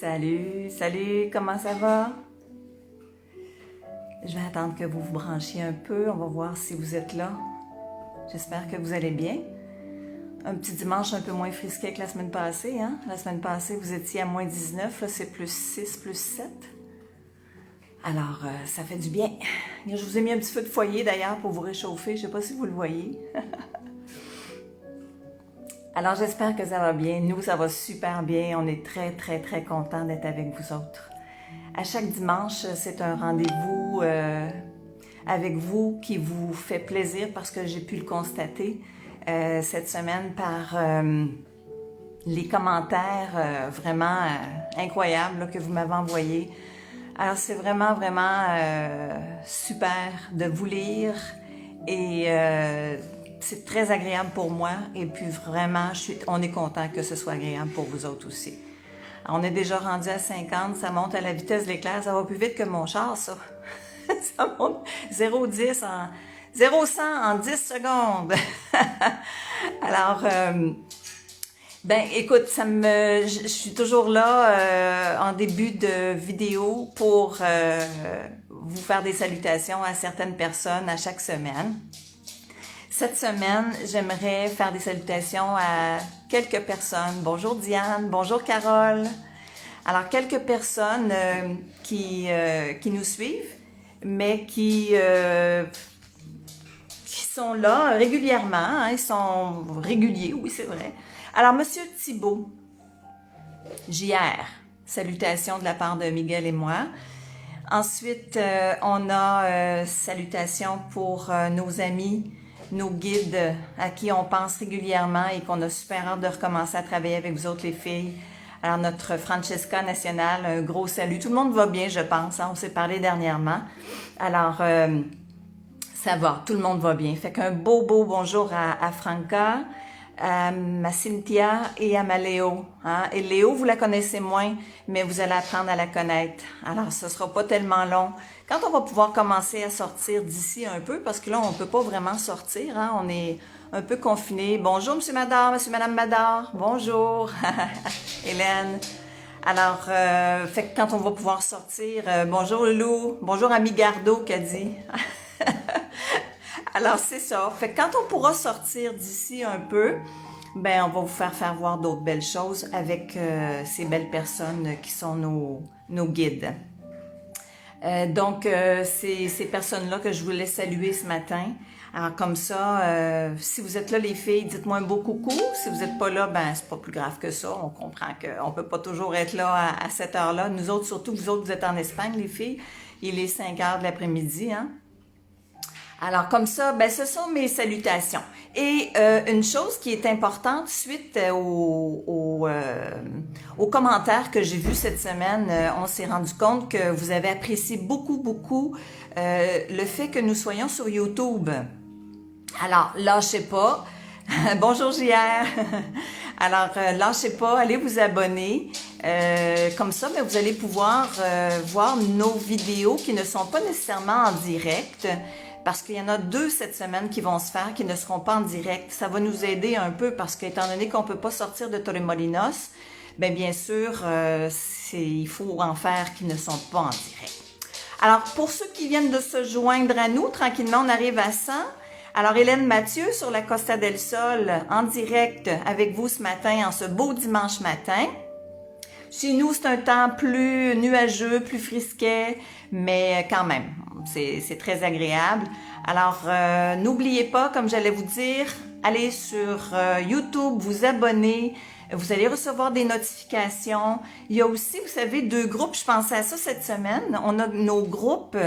Salut, salut, comment ça va? Je vais attendre que vous vous branchiez un peu, on va voir si vous êtes là. J'espère que vous allez bien. Un petit dimanche un peu moins frisqué que la semaine passée, hein? La semaine passée, vous étiez à moins 19, là c'est plus 6, plus 7. Alors, ça fait du bien. Je vous ai mis un petit feu de foyer d'ailleurs pour vous réchauffer, je ne sais pas si vous le voyez. Alors, j'espère que ça va bien. Nous, ça va super bien. On est très, très, très contents d'être avec vous autres. À chaque dimanche, c'est un rendez-vous avec vous qui vous fait plaisir parce que j'ai pu le constater cette semaine par les commentaires vraiment incroyables là, que vous m'avez envoyés. Alors, c'est vraiment, vraiment super de vous lire et c'est très agréable pour moi et puis vraiment, on est content que ce soit agréable pour vous autres aussi. Alors, on est déjà rendu à 50, ça monte à la vitesse de l'éclair, ça va plus vite que mon char, ça. Ça monte 0-10 en 0-100 en 10 secondes. Alors, ben écoute, je suis toujours là en début de vidéo pour vous faire des salutations à certaines personnes à chaque semaine. Cette semaine, j'aimerais faire des salutations à quelques personnes. Bonjour Diane, bonjour Carole. Alors, quelques personnes qui nous suivent, mais qui sont là régulièrement. Hein, ils sont réguliers, oui, c'est vrai. Alors, Monsieur Thibault, JR, salutations de la part de Miguel et moi. Ensuite, on a salutations pour nos amis, nos guides à qui on pense régulièrement et qu'on a super hâte de recommencer à travailler avec vous autres les filles. Alors notre Francesca nationale, un gros salut. Tout le monde va bien, je pense, hein? On s'est parlé dernièrement. Alors, ça va, tout le monde va bien. Fait qu'un beau bonjour à Franca, à ma Cynthia et à ma Léo. Hein? Et Léo, vous la connaissez moins, mais vous allez apprendre à la connaître. Alors, ce sera pas tellement long. Quand on va pouvoir commencer à sortir d'ici un peu, parce que là, on peut pas vraiment sortir, hein? On est un peu confiné. Bonjour, Monsieur Madar, Monsieur Madame Madar. Bonjour, Hélène. Alors, fait que quand on va pouvoir sortir, bonjour Lou, bonjour Ami Gardo qu'a dit. Alors, c'est ça. Fait que quand on pourra sortir d'ici un peu, ben on va vous faire voir d'autres belles choses avec ces belles personnes qui sont nos guides. Donc, c'est ces personnes-là que je voulais saluer ce matin. Alors, comme ça, si vous êtes là, les filles, dites-moi un beau coucou. Si vous n'êtes pas là, ben c'est pas plus grave que ça. On comprend qu'on peut pas toujours être là à cette heure-là. Nous autres, surtout vous autres, vous êtes en Espagne, les filles. Il est 5 heures de l'après-midi, hein? Alors, comme ça, ben ce sont mes salutations. Et une chose qui est importante, suite aux commentaires que j'ai vus cette semaine, on s'est rendu compte que vous avez apprécié beaucoup le fait que nous soyons sur YouTube. Alors, lâchez pas. Bonjour JR. Alors, lâchez pas, allez vous abonner. Comme ça, ben, vous allez pouvoir voir nos vidéos qui ne sont pas nécessairement en direct. Parce qu'il y en a 2 cette semaine qui vont se faire, qui ne seront pas en direct. Ça va nous aider un peu parce qu'étant donné qu'on ne peut pas sortir de Torremolinos, bien sûr, il faut en faire qui ne sont pas en direct. Alors, pour ceux qui viennent de se joindre à nous, tranquillement, on arrive à 100. Alors, Hélène Mathieu sur la Costa del Sol, en direct avec vous ce matin, en ce beau dimanche matin. Chez nous, c'est un temps plus nuageux, plus frisquet, mais quand même, c'est très agréable. Alors, n'oubliez pas, comme j'allais vous dire, allez sur YouTube, vous abonner, vous allez recevoir des notifications. Il y a aussi, vous savez, 2 groupes, je pensais à ça cette semaine. On a nos groupes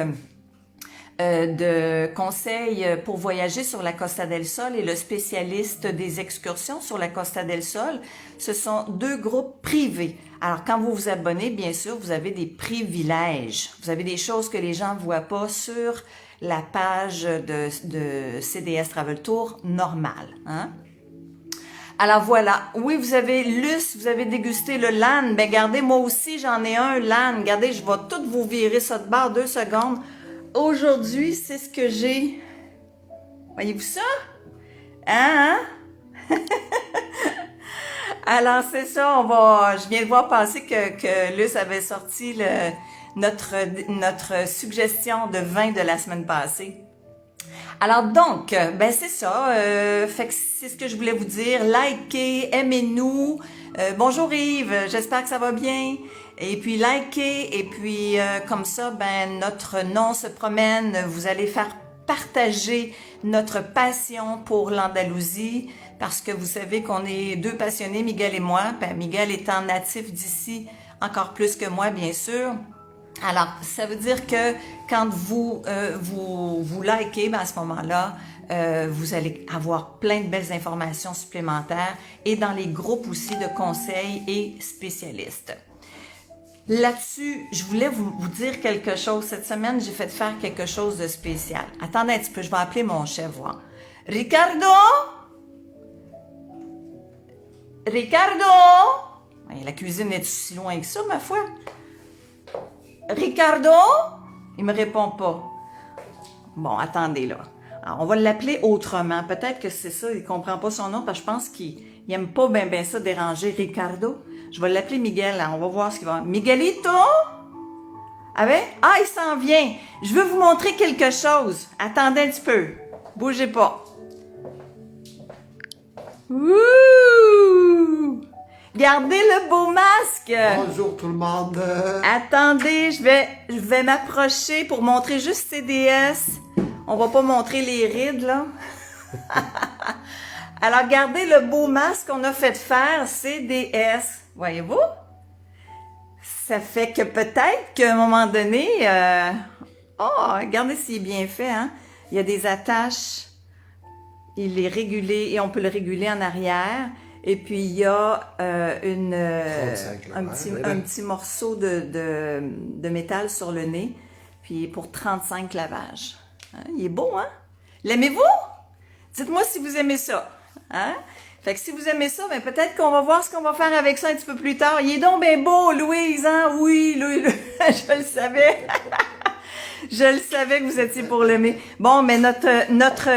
de conseils pour voyager sur la Costa del Sol et le spécialiste des excursions sur la Costa del Sol. Ce sont 2 groupes privés. Alors, quand vous vous abonnez, bien sûr, vous avez des privilèges. Vous avez des choses que les gens ne voient pas sur la page de CDS Travel Tour normale. Hein? Alors voilà, oui, vous avez Luce, vous avez dégusté le LAN. Ben regardez, moi aussi, j'en ai un LAN. Regardez, je vais tout vous virer ça de bord 2 secondes. Aujourd'hui, c'est ce que j'ai. Voyez-vous ça? Hein? Alors, c'est ça, je viens de voir passer que Luce avait sorti notre suggestion de vin de la semaine passée. Alors donc, ben c'est ça, fait que c'est ce que je voulais vous dire. Likez, aimez-nous. Bonjour Yves, j'espère que ça va bien. Et puis likez, et puis comme ça, ben notre nom se promène. Vous allez faire partager notre passion pour l'Andalousie, parce que vous savez qu'on est deux passionnés, Miguel et moi. Ben, Miguel étant natif d'ici, encore plus que moi, bien sûr. Alors, ça veut dire que quand vous likez, ben à ce moment-là, vous allez avoir plein de belles informations supplémentaires et dans les groupes aussi de conseils et spécialistes. Là-dessus, je voulais vous dire quelque chose. Cette semaine, j'ai fait faire quelque chose de spécial. Attendez un petit peu, je vais appeler mon chef, voir. Ricardo? Ricardo? La cuisine est si loin que ça, ma foi? Ricardo? Il me répond pas. Bon, attendez là. Alors, on va l'appeler autrement. Peut-être que c'est ça, il comprend pas son nom parce que je pense qu'il aime pas bien ça déranger Ricardo. Je vais l'appeler Miguel, là. On va voir ce qu'il va. Miguelito? Ah ben? Ah, il s'en vient. Je veux vous montrer quelque chose. Attendez un petit peu. Bougez pas. Ouh! Regardez le beau masque! Bonjour tout le monde! Attendez, je vais m'approcher pour montrer juste CDS. On va pas montrer les rides, là. Alors, regardez le beau masque qu'on a fait faire, CDS. Voyez-vous? Ça fait que peut-être qu'à un moment donné... regardez s'il est bien fait, hein? Il y a des attaches. Il est régulé et on peut le réguler en arrière. Et puis, il y a un petit morceau de métal sur le nez. Puis, pour 35 lavages. Hein? Il est beau, hein? L'aimez-vous? Dites-moi si vous aimez ça. Hein? Fait que si vous aimez ça, ben peut-être qu'on va voir ce qu'on va faire avec ça un petit peu plus tard. Il est donc bien beau, Louise, hein? Oui, Louise, je le savais. Je le savais que vous étiez pour l'aimer. Bon, mais notre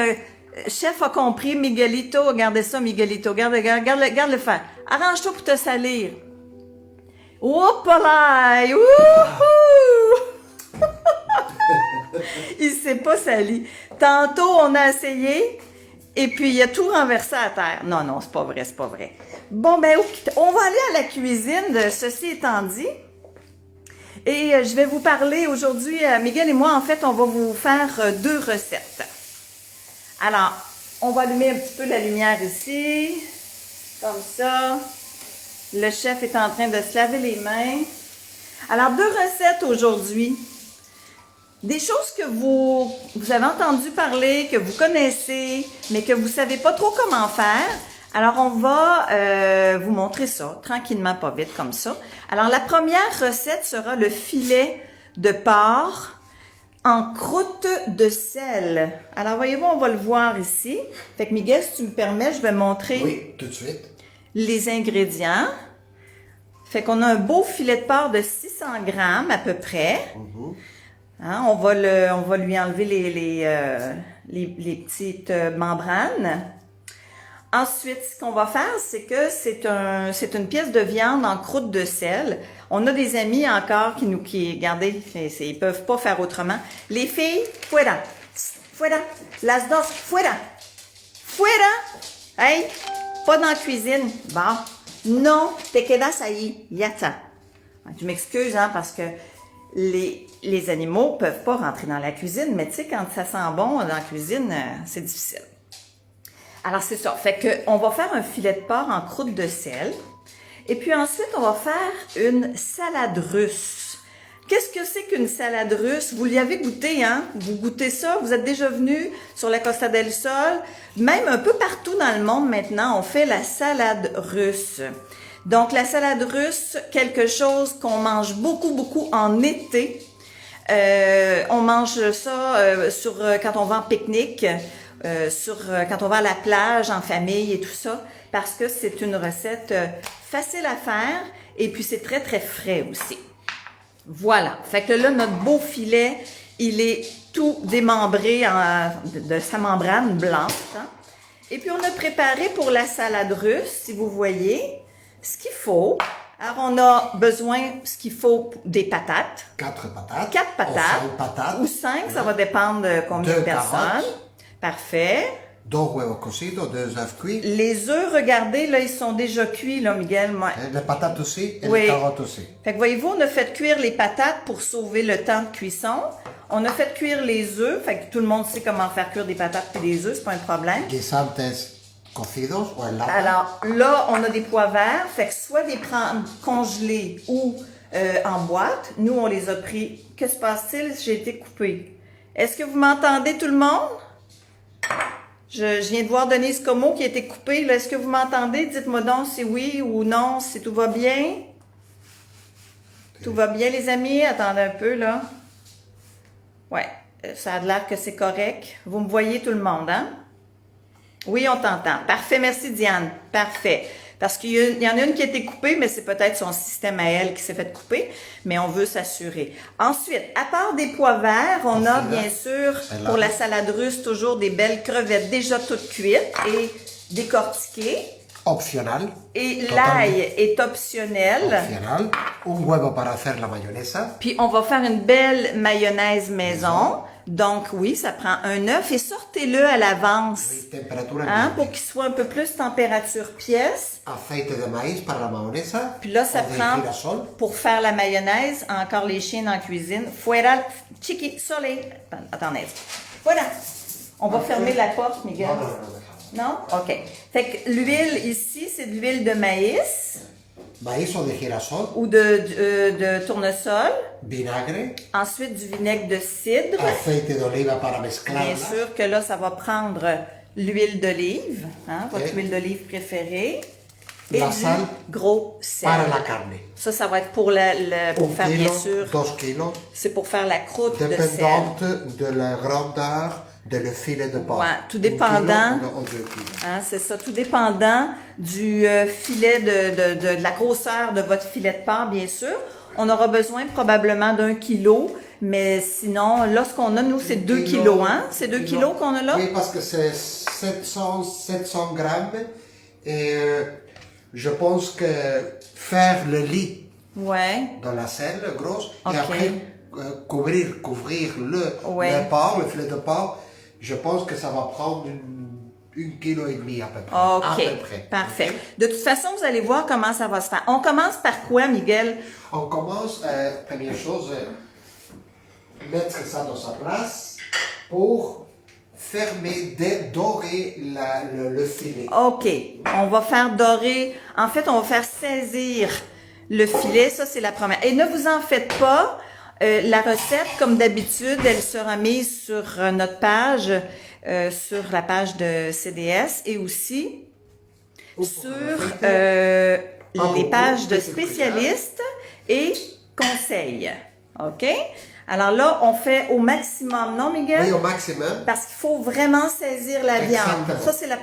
chef a compris, Miguelito. Regardez ça, Miguelito. Regarde le faire. Arrange-toi pour te salir. Oups là! Wouhou! Il s'est pas sali. Tantôt, on a essayé, et puis il a tout renversé à terre. Non, c'est pas vrai, c'est pas vrai. Bon, ben, on va aller à la cuisine, ceci étant dit. Et je vais vous parler aujourd'hui, Miguel et moi, en fait, on va vous faire 2 recettes. Alors, on va allumer un petit peu la lumière ici, comme ça. Le chef est en train de se laver les mains. Alors, 2 recettes aujourd'hui. Des choses que vous avez entendu parler, que vous connaissez, mais que vous ne savez pas trop comment faire. Alors, on va vous montrer ça, tranquillement, pas vite, comme ça. Alors, la première recette sera le filet de porc en croûte de sel. Alors, voyez-vous, on va le voir ici. Fait que, Miguel, si tu me permets, je vais montrer oui, tout de suite. Les ingrédients. Fait qu'on a un beau filet de porc de 600 grammes à peu près. Hein, on va lui enlever les petites membranes. Ensuite, ce qu'on va faire, c'est que c'est une pièce de viande en croûte de sel. On a des amis encore regardez, ils peuvent pas faire autrement. Les filles, fuera, fuera, las dos, fuera, fuera. Hey, pas dans la cuisine. Bon, non, te quedas ahí, yata. Je m'excuse, hein, parce que les animaux peuvent pas rentrer dans la cuisine, mais tu sais, quand ça sent bon dans la cuisine, c'est difficile. Alors, c'est ça. Fait que on va faire un filet de porc en croûte de sel. Et puis ensuite, on va faire une salade russe. Qu'est-ce que c'est qu'une salade russe? Vous l'y avez goûté, hein? Vous goûtez ça? Vous êtes déjà venu sur la Costa del Sol? Même un peu partout dans le monde maintenant, on fait la salade russe. Donc, la salade russe, quelque chose qu'on mange beaucoup en été. On mange ça quand on va en pique-nique, quand on va à la plage en famille et tout ça, parce que c'est une recette facile à faire et puis c'est très frais aussi. Voilà. Fait que là, notre beau filet, il est tout démembré de sa membrane blanche. Hein? Et puis, on a préparé pour la salade russe, si vous voyez. ce qu'il faut. Alors, on a besoin, ce qu'il faut, des patates. 4 patates. 4 patates. Ou 5 patates. Ou 5, ça va dépendre de combien de 2 personnes. carottes. Parfait. 2 huevos cocidos, 2 œufs cuits. Les œufs, regardez, là, ils sont déjà cuits, là, Miguel. Et les patates aussi et Oui. les carottes aussi. Fait que voyez-vous, on a fait cuire les patates pour sauver le temps de cuisson. On a fait cuire les œufs, fait que tout le monde sait comment faire cuire des patates et des œufs, c'est pas un problème. Guisantes cocidos o en lata. Alors là, on a des pois verts, fait que soit les prendre congelés ou en boîte. Nous, on les a pris. Que se passe-t-il? J'ai été coupée. Est-ce que vous m'entendez tout le monde? Je viens de voir Denise Como qui a été coupée. Là, est-ce que vous m'entendez? Dites-moi donc si oui ou non, si tout va bien. Tout va bien, les amis? Attendez un peu, là. Ouais, ça a l'air que c'est correct. Vous me voyez tout le monde, hein? Oui, on t'entend. Parfait, merci Diane. Parfait. Parce qu'il y en a une qui a été coupée, mais c'est peut-être son système à elle qui s'est fait couper, mais on veut s'assurer. Ensuite, à part des pois verts, on a bien sûr, pour la salade russe, toujours des belles crevettes déjà toutes cuites et décortiquées. Opcional. Et l'ail est optionnel. Opcional. Un huevo para hacer la mayonesa. Puis on va faire une belle mayonnaise maison. Donc oui, ça prend un œuf et sortez-le à l'avance. Oui, temperatura Hein, pour qu'il soit un peu plus température pièce. Aceite de maíz para la mayonesa. Puis là, ça o de prend, girasol. pour faire la mayonnaise, encore les chiens dans la cuisine. Fuera, chiqui, soleil. Attendez. Voilà. On va fermer la porte, Miguel. Non? OK. Fait que l'huile ici, c'est de l'huile de maïs Maíz o de girasol. ou de tournesol. Vinagre. Ensuite, du vinaigre de cidre. Aceite d'oliva para mezclarla. Bien sûr que là, ça va prendre l'huile d'olive, hein, votre huile d'olive préférée. Et La du sal gros sel. Para la carne. Ça va être pour, pour faire, bien sûr, 2 kilos. c'est pour faire la croûte de sel. Dépendante de la grandeur de le filet de porc. Ouais, tout dépendant. Ou 2 kilos. Hein, c'est ça, tout dépendant du filet, de la grosseur de votre filet de porc, bien sûr. On aura besoin probablement d'1 kilo, mais sinon, là, ce qu'on a, nous, c'est 2 kilos, hein? C'est 2 kilos qu'on a là? Oui, parce que c'est 700 grammes. Et je pense que faire le lit Ouais. dans la selle grosse, Ok. et après couvrir Ouais. le porc, le filet de porc, je pense que ça va prendre 1,5 kg à peu près. À OK. peu près. Parfait. Ok? De toute façon, vous allez voir comment ça va se faire. On commence par quoi, Miguel? On commence, première chose, mettre ça dans sa place pour fermer, dorer le filet. OK. On va faire dorer. En fait, on va faire saisir le filet. Ça, c'est la première. Et ne vous en faites pas. La recette, comme d'habitude, elle sera mise sur notre page, sur la page de CDS et aussi sur les pages de spécialistes et conseils. OK? Alors là, on fait au maximum, non, Miguel? Oui, au maximum. Parce qu'il faut vraiment saisir la viande. Exactement. Ça, c'est le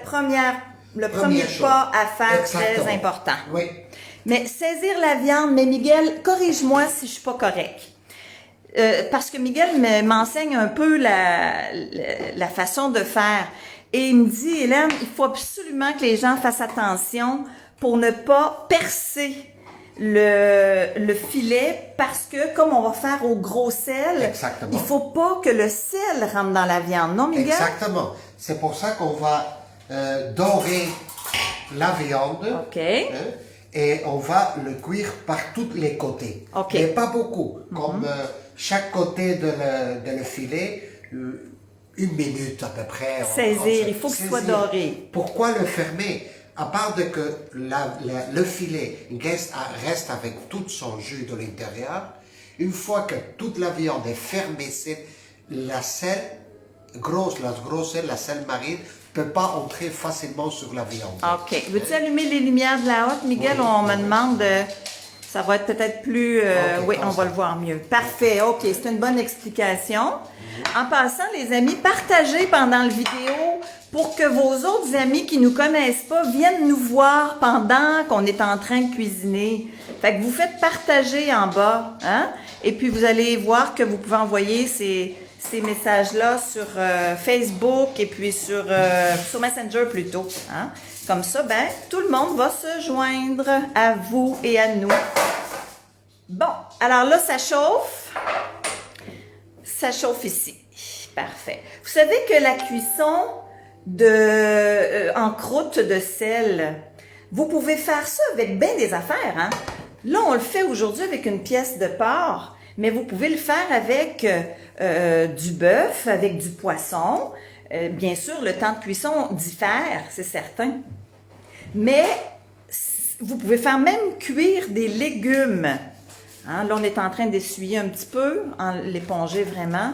premier chose. pas à faire, Exactement. très important. Oui. Mais saisir la viande, mais Miguel, corrige-moi si je suis pas correct. Parce que Miguel m'enseigne un peu la façon de faire. Et il me dit, Hélène, il faut absolument que les gens fassent attention pour ne pas percer le filet parce que comme on va faire au gros sel, Exactement. il faut pas que le sel rentre dans la viande, non Miguel? Exactement. C'est pour ça qu'on va dorer la viande. OK. Hein, et on va le cuire par tous les côtés. OK. Mais pas beaucoup. Comme chaque côté de le filet, 1 minute à peu près. Saisir, il faut qu'il soit doré. Pourquoi le fermer? À part de que le filet reste avec tout son jus de l'intérieur, une fois que toute la viande est fermée, la sel grosse, la sel marine, ne peut pas entrer facilement sur la viande. OK. Veux-tu allumer les lumières de la haute, Miguel? Oui. On me demande... ça va être peut-être plus... oui, on va le voir mieux. Parfait. OK. C'est une bonne explication. En passant, les amis, partagez pendant la vidéo pour que vos autres amis qui nous connaissent pas viennent nous voir pendant qu'on est en train de cuisiner. Fait que vous faites partager en bas, hein? Et puis vous allez voir que vous pouvez envoyer ces messages-là sur Facebook et puis sur Messenger plutôt, hein? Comme ça, ben, tout le monde va se joindre à vous et à nous. Bon, alors là, ça chauffe. Ça chauffe ici. Parfait. Vous savez que la cuisson en croûte de sel, vous pouvez faire ça avec bien des affaires, hein? Là, on le fait aujourd'hui avec une pièce de porc, mais vous pouvez le faire avec du bœuf, avec du poisson. Bien sûr, le temps de cuisson diffère, c'est certain. Mais vous pouvez faire même cuire des légumes. Hein? Là, on est en train d'essuyer un petit peu, l'éponger vraiment.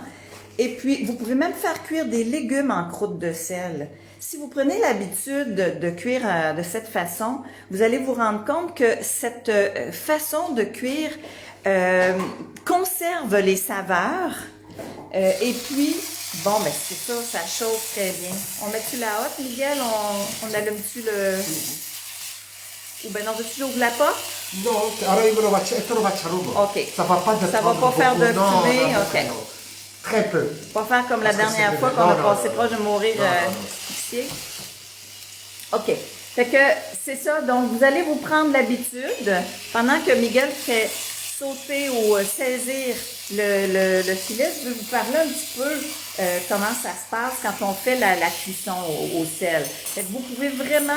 Et puis, vous pouvez même faire cuire des légumes en croûte de sel. Si vous prenez l'habitude de cuire de cette façon, vous allez vous rendre compte que cette façon de cuire conserve les saveurs. Et puis, bon, ben c'est ça, ça chauffe très bien. On met-tu la hotte, Miguel? On allume-tu le... Ou ben non, veux-tu j'ouvre la porte? Non, allora io te lo faccio a lungo. OK. Ça va pas Ça va pas faire de fumée? Non, OK. non. Très peu. Pas faire comme la Parce que dernière c'est fois le- qu'on a non, passé non, proche de mourir non, non. asphyxié. OK. Fait que c'est ça. Donc, vous allez vous prendre l'habitude, pendant que Miguel fait sauter ou saisir le filet, je vais vous parler un petit peu comment ça se passe quand on fait la cuisson au sel. Fait que vous pouvez vraiment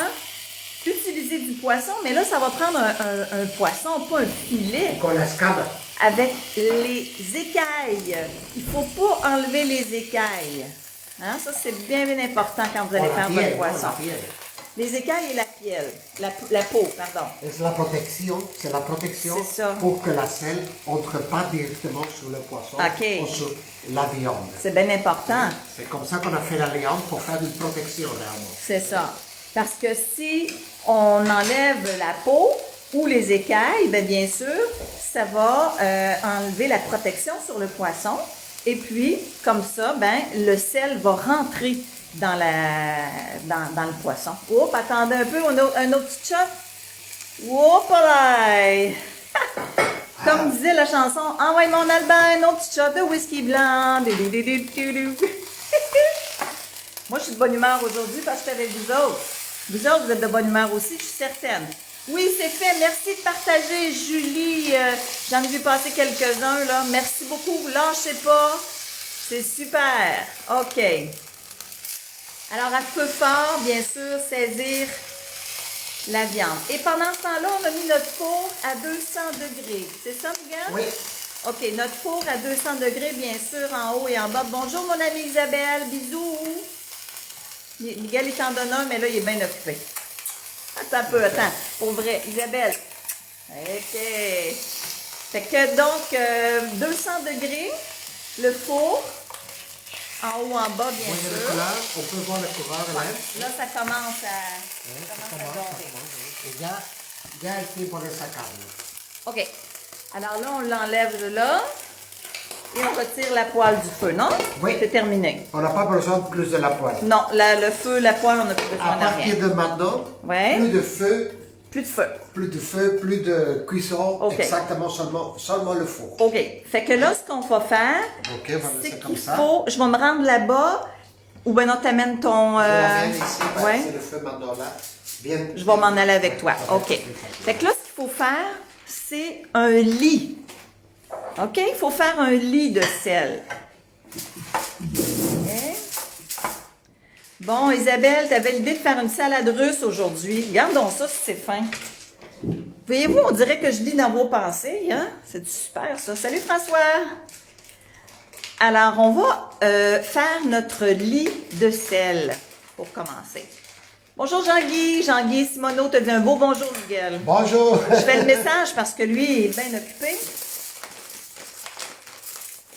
utiliser du poisson, mais là, ça va prendre un poisson, pas un filet. Con la scada. Avec les écailles. Il ne faut pas enlever les écailles. Hein? Ça, c'est bien, bien important quand vous allez faire votre poisson. Les écailles et la pielle. La peau, pardon. C'est la protection C'est ça. pour que la sel entre pas directement sur le poisson OK. ou sur la viande. C'est bien important. C'est comme ça qu'on a fait la viande pour faire une protection réellement. C'est ça. Parce que si on enlève la peau ou les écailles, bien sûr, ça va enlever la protection sur le poisson. Et puis, comme ça, le sel va rentrer dans le poisson. Oups, attendez un peu, on a un autre petit shot. Oups, là! Comme disait la chanson, envoie mon Albin, un autre petit shot de whisky blanc. Moi, je suis de bonne humeur aujourd'hui parce que je suis avec vous autres. Vous autres, vous êtes de bonne humeur aussi, je suis certaine. Oui, c'est fait. Merci de partager, Julie. J'en ai vu passer quelques-uns, là. Merci beaucoup. Vous lâchez pas. C'est super. OK. Alors, à feu fort, bien sûr, saisir la viande. Et pendant ce temps-là, on a mis notre four à 200 degrés. C'est ça, Miguel? Oui. OK, notre four à 200 degrés, bien sûr, en haut et en bas. Bonjour, mon amie Isabelle. Bisous. Miguel, il t'en donne un, mais là, il est bien occupé. Attends un peu, attends. Pour vrai, Isabelle. OK. Fait que donc, 200 degrés, le four, en haut, en bas, bien Voyez le sûr. couleur, on peut voir le couleur. Là, ça commence à dorer. Et ya el tiempo de sacarlo. OK. Alors là, on l'enlève de là et on retire la poêle du feu, non? Oui. C'est terminé. On n'a pas besoin de plus de la poêle. Non, le feu, la poêle, on n'a plus besoin À de partir rien. de maintenant, Ouais. plus de feu, Plus de feu. plus de cuisson, Ok. exactement seulement le four. OK. Fait que là, ce qu'on va faire, Ok, on va c'est laisser comme qu'il ça. faut... Je vais me rendre là-bas ou ben non, t'amènes ton... Je reviens ici, ouais. c'est le feu maintenant là. Bien. Je vais m'en aller avec toi. Ça va OK. être plus facile. Fait que là, ce qu'il faut faire, c'est un lit. OK? Il faut faire un lit de sel. OK? Bon, Isabelle, tu avais l'idée de faire une salade russe aujourd'hui. Regardons ça si c'est fin. Voyez-vous, on dirait que je lis dans vos pensées. Hein? C'est super, ça. Salut, François! Alors, on va faire notre lit de sel pour commencer. Bonjour Jean-Guy. Jean-Guy Simoneau te dit un beau bonjour, Miguel. Bonjour. Je fais le message parce que lui il est bien occupé.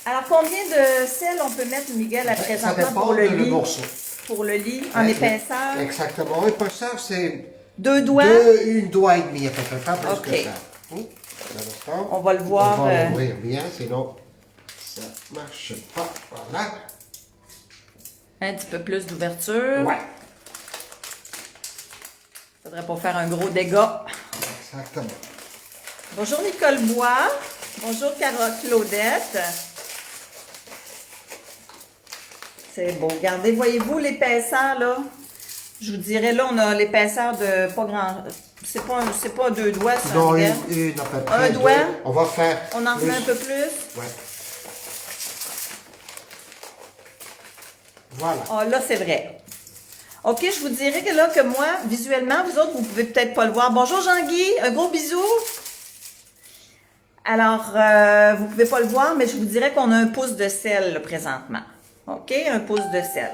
Alors, combien de sel on peut mettre, Miguel, à Ça présentement dépend pour le du lit? morceau. Pour le lit, en épaisseur? Exactement. Épaisseur, c'est 2 doigts? une doigt et demi à peu près, pas plus Ok. que ça. Un instant. On va le voir, On va l'ouvrir bien, sinon ça ne marche pas. Voilà. Un petit peu plus d'ouverture. Ouais. Faudrait pas faire un gros dégât. Exactement. Bonjour Nicole Bois. Bonjour Carole Claudette. C'est beau. Regardez, voyez-vous l'épaisseur, là? Je vous dirais, là, on a l'épaisseur de pas grand... C'est pas 2 doigts, ça, Non, Miguel? une à peu près. Un doigt? On va faire... On en remet un peu plus? Ouais. Voilà. Ah, là, c'est vrai. OK, je vous dirais que là, que moi, visuellement, vous autres, vous pouvez peut-être pas le voir. Bonjour Jean-Guy, un gros bisou. Alors, vous pouvez pas le voir, mais je vous dirais qu'on a un pouce de sel, là, présentement. OK, un pouce de sel.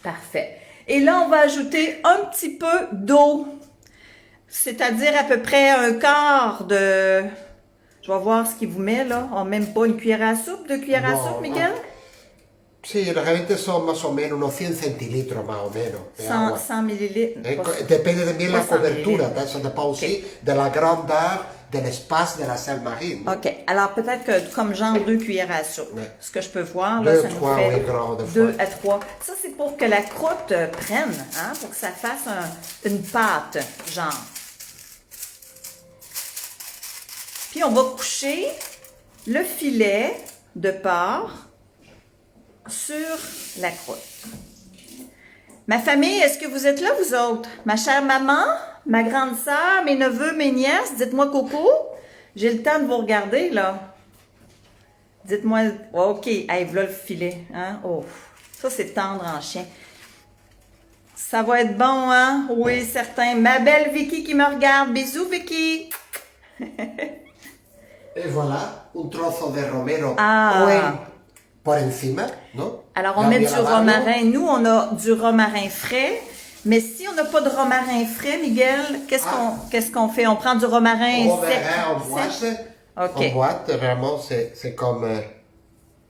Parfait. Et là, on va ajouter un petit peu d'eau. C'est-à-dire à peu près un quart de... Je vais voir ce qu'il vous met, là. On n'a même pas une cuillère à soupe, 2 cuillères à soupe, Miguel? Sí, realmente son más o menos unos 100 centilitros más o menos de 100, agua. 100 millilitres. Depende también la 300 cobertura, millilitres. ça dépend aussi de la grandeur de l'espace de la selle marine. OK. Alors, peut-être que comme genre 2 cuillères à soupe. Ouais. Ce que je peux voir, là, 2, ça nous 3, fait oui, grandes 2 fois. à 3. Ça, c'est pour que la croûte prenne, hein, pour que ça fasse une pâte, genre. Puis, on va coucher le filet de porc sur la croûte. Ma famille, est-ce que vous êtes là, vous autres? Ma chère maman, ma grande sœur, mes neveux, mes nièces, dites-moi coucou. J'ai le temps de vous regarder, là. Dites-moi, OK, hey, voilà le filet, hein? Oh, ça, c'est tendre en chien. Ça va être bon, hein? Oui, certain. Ma belle Vicky qui me regarde. Bisous, Vicky. Et voilà, un trozo de romero Ah. por encima, ¿no? Alors, on Ya met bien du lavado. romarin. Nous, on a du romarin frais. Mais si on n'a pas de romarin frais, Miguel, qu'est-ce qu'on fait? On prend du romarin sec. Romarin en boîte. Sec? OK. En boîte, vraiment, c'est comme...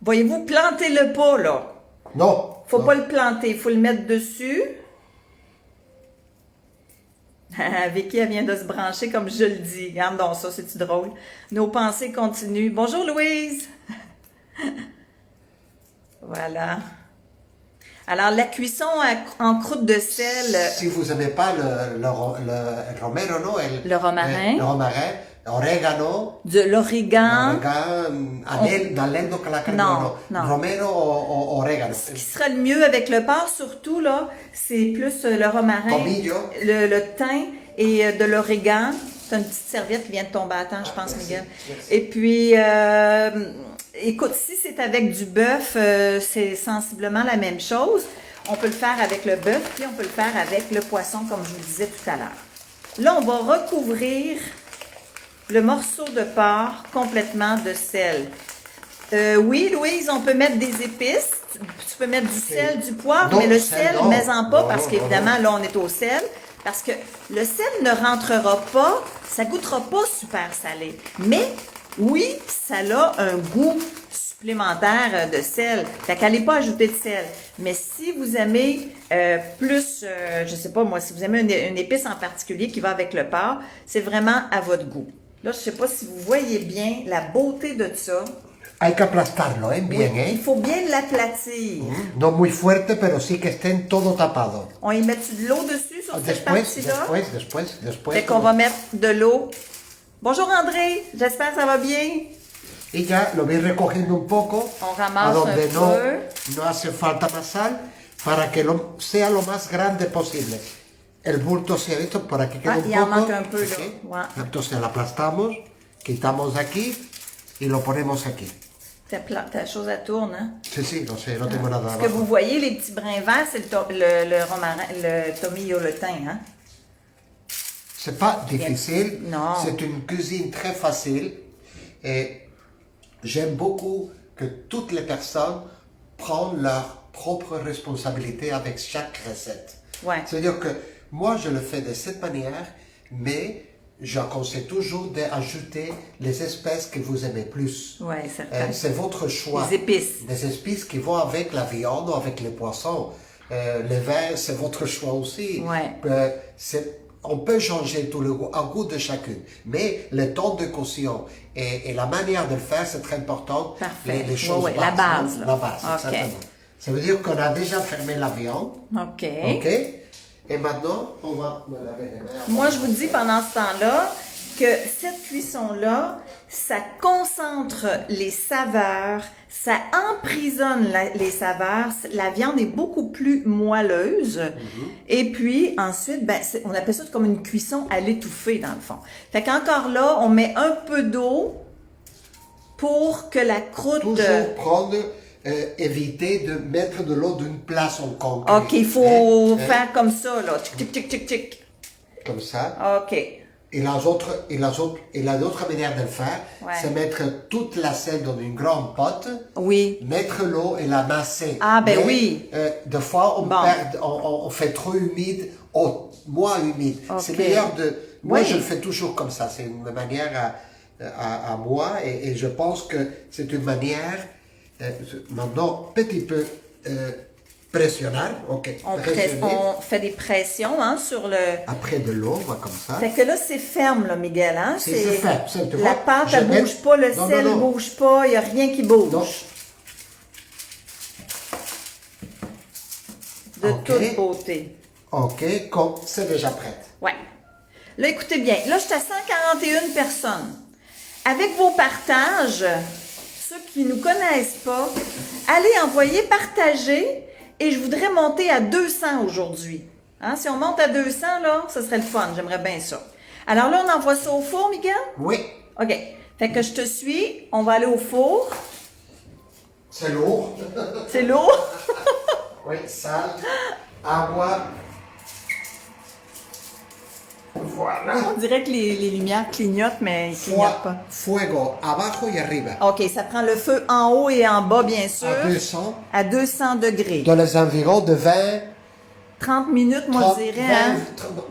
Voyez-vous, plantez-le pas, là. Non. Faut non. pas le planter, il faut le mettre dessus. Vicky, elle vient de se brancher comme je le dis. Regarde donc ça, c'est-tu drôle? Nos pensées continuent. Bonjour Louise! Voilà. Alors, la cuisson en croûte de sel. Si vous n'aimez pas le romero, non? Le romarin. Le romarin, orégano. De l'origan. Dans l'endo que la Non, non. Romero o orégano. Ce qui sera le mieux avec le porc, surtout, là, c'est plus le romarin, Tomillo. le thym et de l'origan. C'est une petite serviette qui vient de tomber à temps, je pense, merci, Miguel. merci. Et puis, écoute, si c'est avec du bœuf, c'est sensiblement la même chose. On peut le faire avec le bœuf, puis on peut le faire avec le poisson, comme je vous disais tout à l'heure. Là, on va recouvrir le morceau de porc complètement de sel. Oui, Louise, on peut mettre des épices. Tu peux mettre du sel, du poivre, Non, mais le sel, sel, non. mets-en pas, Non, parce non, qu'évidemment, là, on est au sel. Parce que le sel ne rentrera pas, ça goûtera pas super salé. Mais, oui, ça a un goût supplémentaire de sel. Fait qu'allez pas ajouter de sel. Mais si vous aimez plus, je sais pas moi, si vous aimez une épice en particulier qui va avec le porc, c'est vraiment à votre goût. Là, je sais pas si vous voyez bien la beauté de ça. Hay que aplastarlo, bien, Il faut bien l'aplatir. No muy fuerte, pero sí que estén todo tapado. On y met de l'eau dessus sur cette partie-là? Después. Fait qu'on va mettre de l'eau. Bonjour André, j'espère que ça va bien. Y ya lo voy recogiendo un poco On ramasse a donde un no hace falta más sal para que sea lo más grande posible. El bulto se ha visto, por aquí queda un il en poco. manque un peu, là. ¿sí? Ouais. Entonces lo aplastamos, quitamos de aquí y lo ponemos aquí. Ta chose à tourne, hein? Sí, no sé, no tengo nada Ce que abajo. vous voyez, les petits brins verts, c'est le romarin, le tomillo, le thym, hein? C'est pas difficile, Non. c'est une cuisine très facile et j'aime beaucoup que toutes les personnes prennent leur propre responsabilité avec chaque recette. Ouais. C'est-à-dire que moi je le fais de cette manière, mais je conseille toujours d'ajouter les espèces que vous aimez plus. Oui, certain. C'est votre choix. Les épices. Des épices qui vont avec la viande ou avec les poissons. Les vins, c'est votre choix aussi. Ouais. On peut changer tout le goût, un goût de chacune. Mais le temps de caution et la manière de le faire, c'est très important. Parfait. Les choses Ouais, bases, la base. non? Là. La base, OK. exactement. Ça veut dire qu'on a déjà fermé la viande. OK. OK? Et maintenant, on va me laver les mains. Moi, je vous dis pendant ce temps-là que cette cuisson-là, ça concentre les saveurs, ça emprisonne les saveurs, la viande est beaucoup plus moelleuse. Et puis ensuite, ben, on appelle ça comme une cuisson à l'étouffée dans le fond. Fait qu'encore là, on met un peu d'eau pour que la croûte... Toujours prendre, éviter de mettre de l'eau d'une place en concret. OK, il faut faire comme ça, là. Tic, tic, tic, tic, tic. Comme ça. OK. Et l'autre manière de le faire, c'est mettre toute la sel dans une grande pote, mettre l'eau et la masser. Ah, ben oui. Des fois, on fait trop humide, moins humide. Okay. C'est meilleur de... Moi, je le fais toujours comme ça. C'est une manière à moi et je pense que c'est une manière, maintenant, petit peu... pressionnable, ok. On fait des pressions sur le... Après de l'eau, comme ça. Fait que là, c'est ferme, là, Miguel. Hein? C'est ferme. La pâte, elle ne bouge pas, le sel ne bouge pas, il n'y a rien qui bouge. Non. De toute beauté. Ok, comme c'est déjà prêt. Ouais. Là, écoutez bien. Là, je suis à 141 personnes. Avec vos partages, ceux qui ne nous connaissent pas, allez envoyer, partager. Et je voudrais monter à 200 aujourd'hui. Hein? Si on monte à 200, là, ce serait le fun. J'aimerais bien ça. Alors là, on envoie ça au four, Miguel? Oui. OK. Fait que je te suis. On va aller au four. C'est lourd. C'est lourd? Oui, sal, agua. Voilà. On dirait que les lumières clignotent, mais ils ne clignotent pas. Fuego, abajo y arriba. OK, ça prend le feu en haut et en bas, bien sûr. À 200. À 200 degrés. Dans les environs de 20... 30 minutes, moi, je dirais.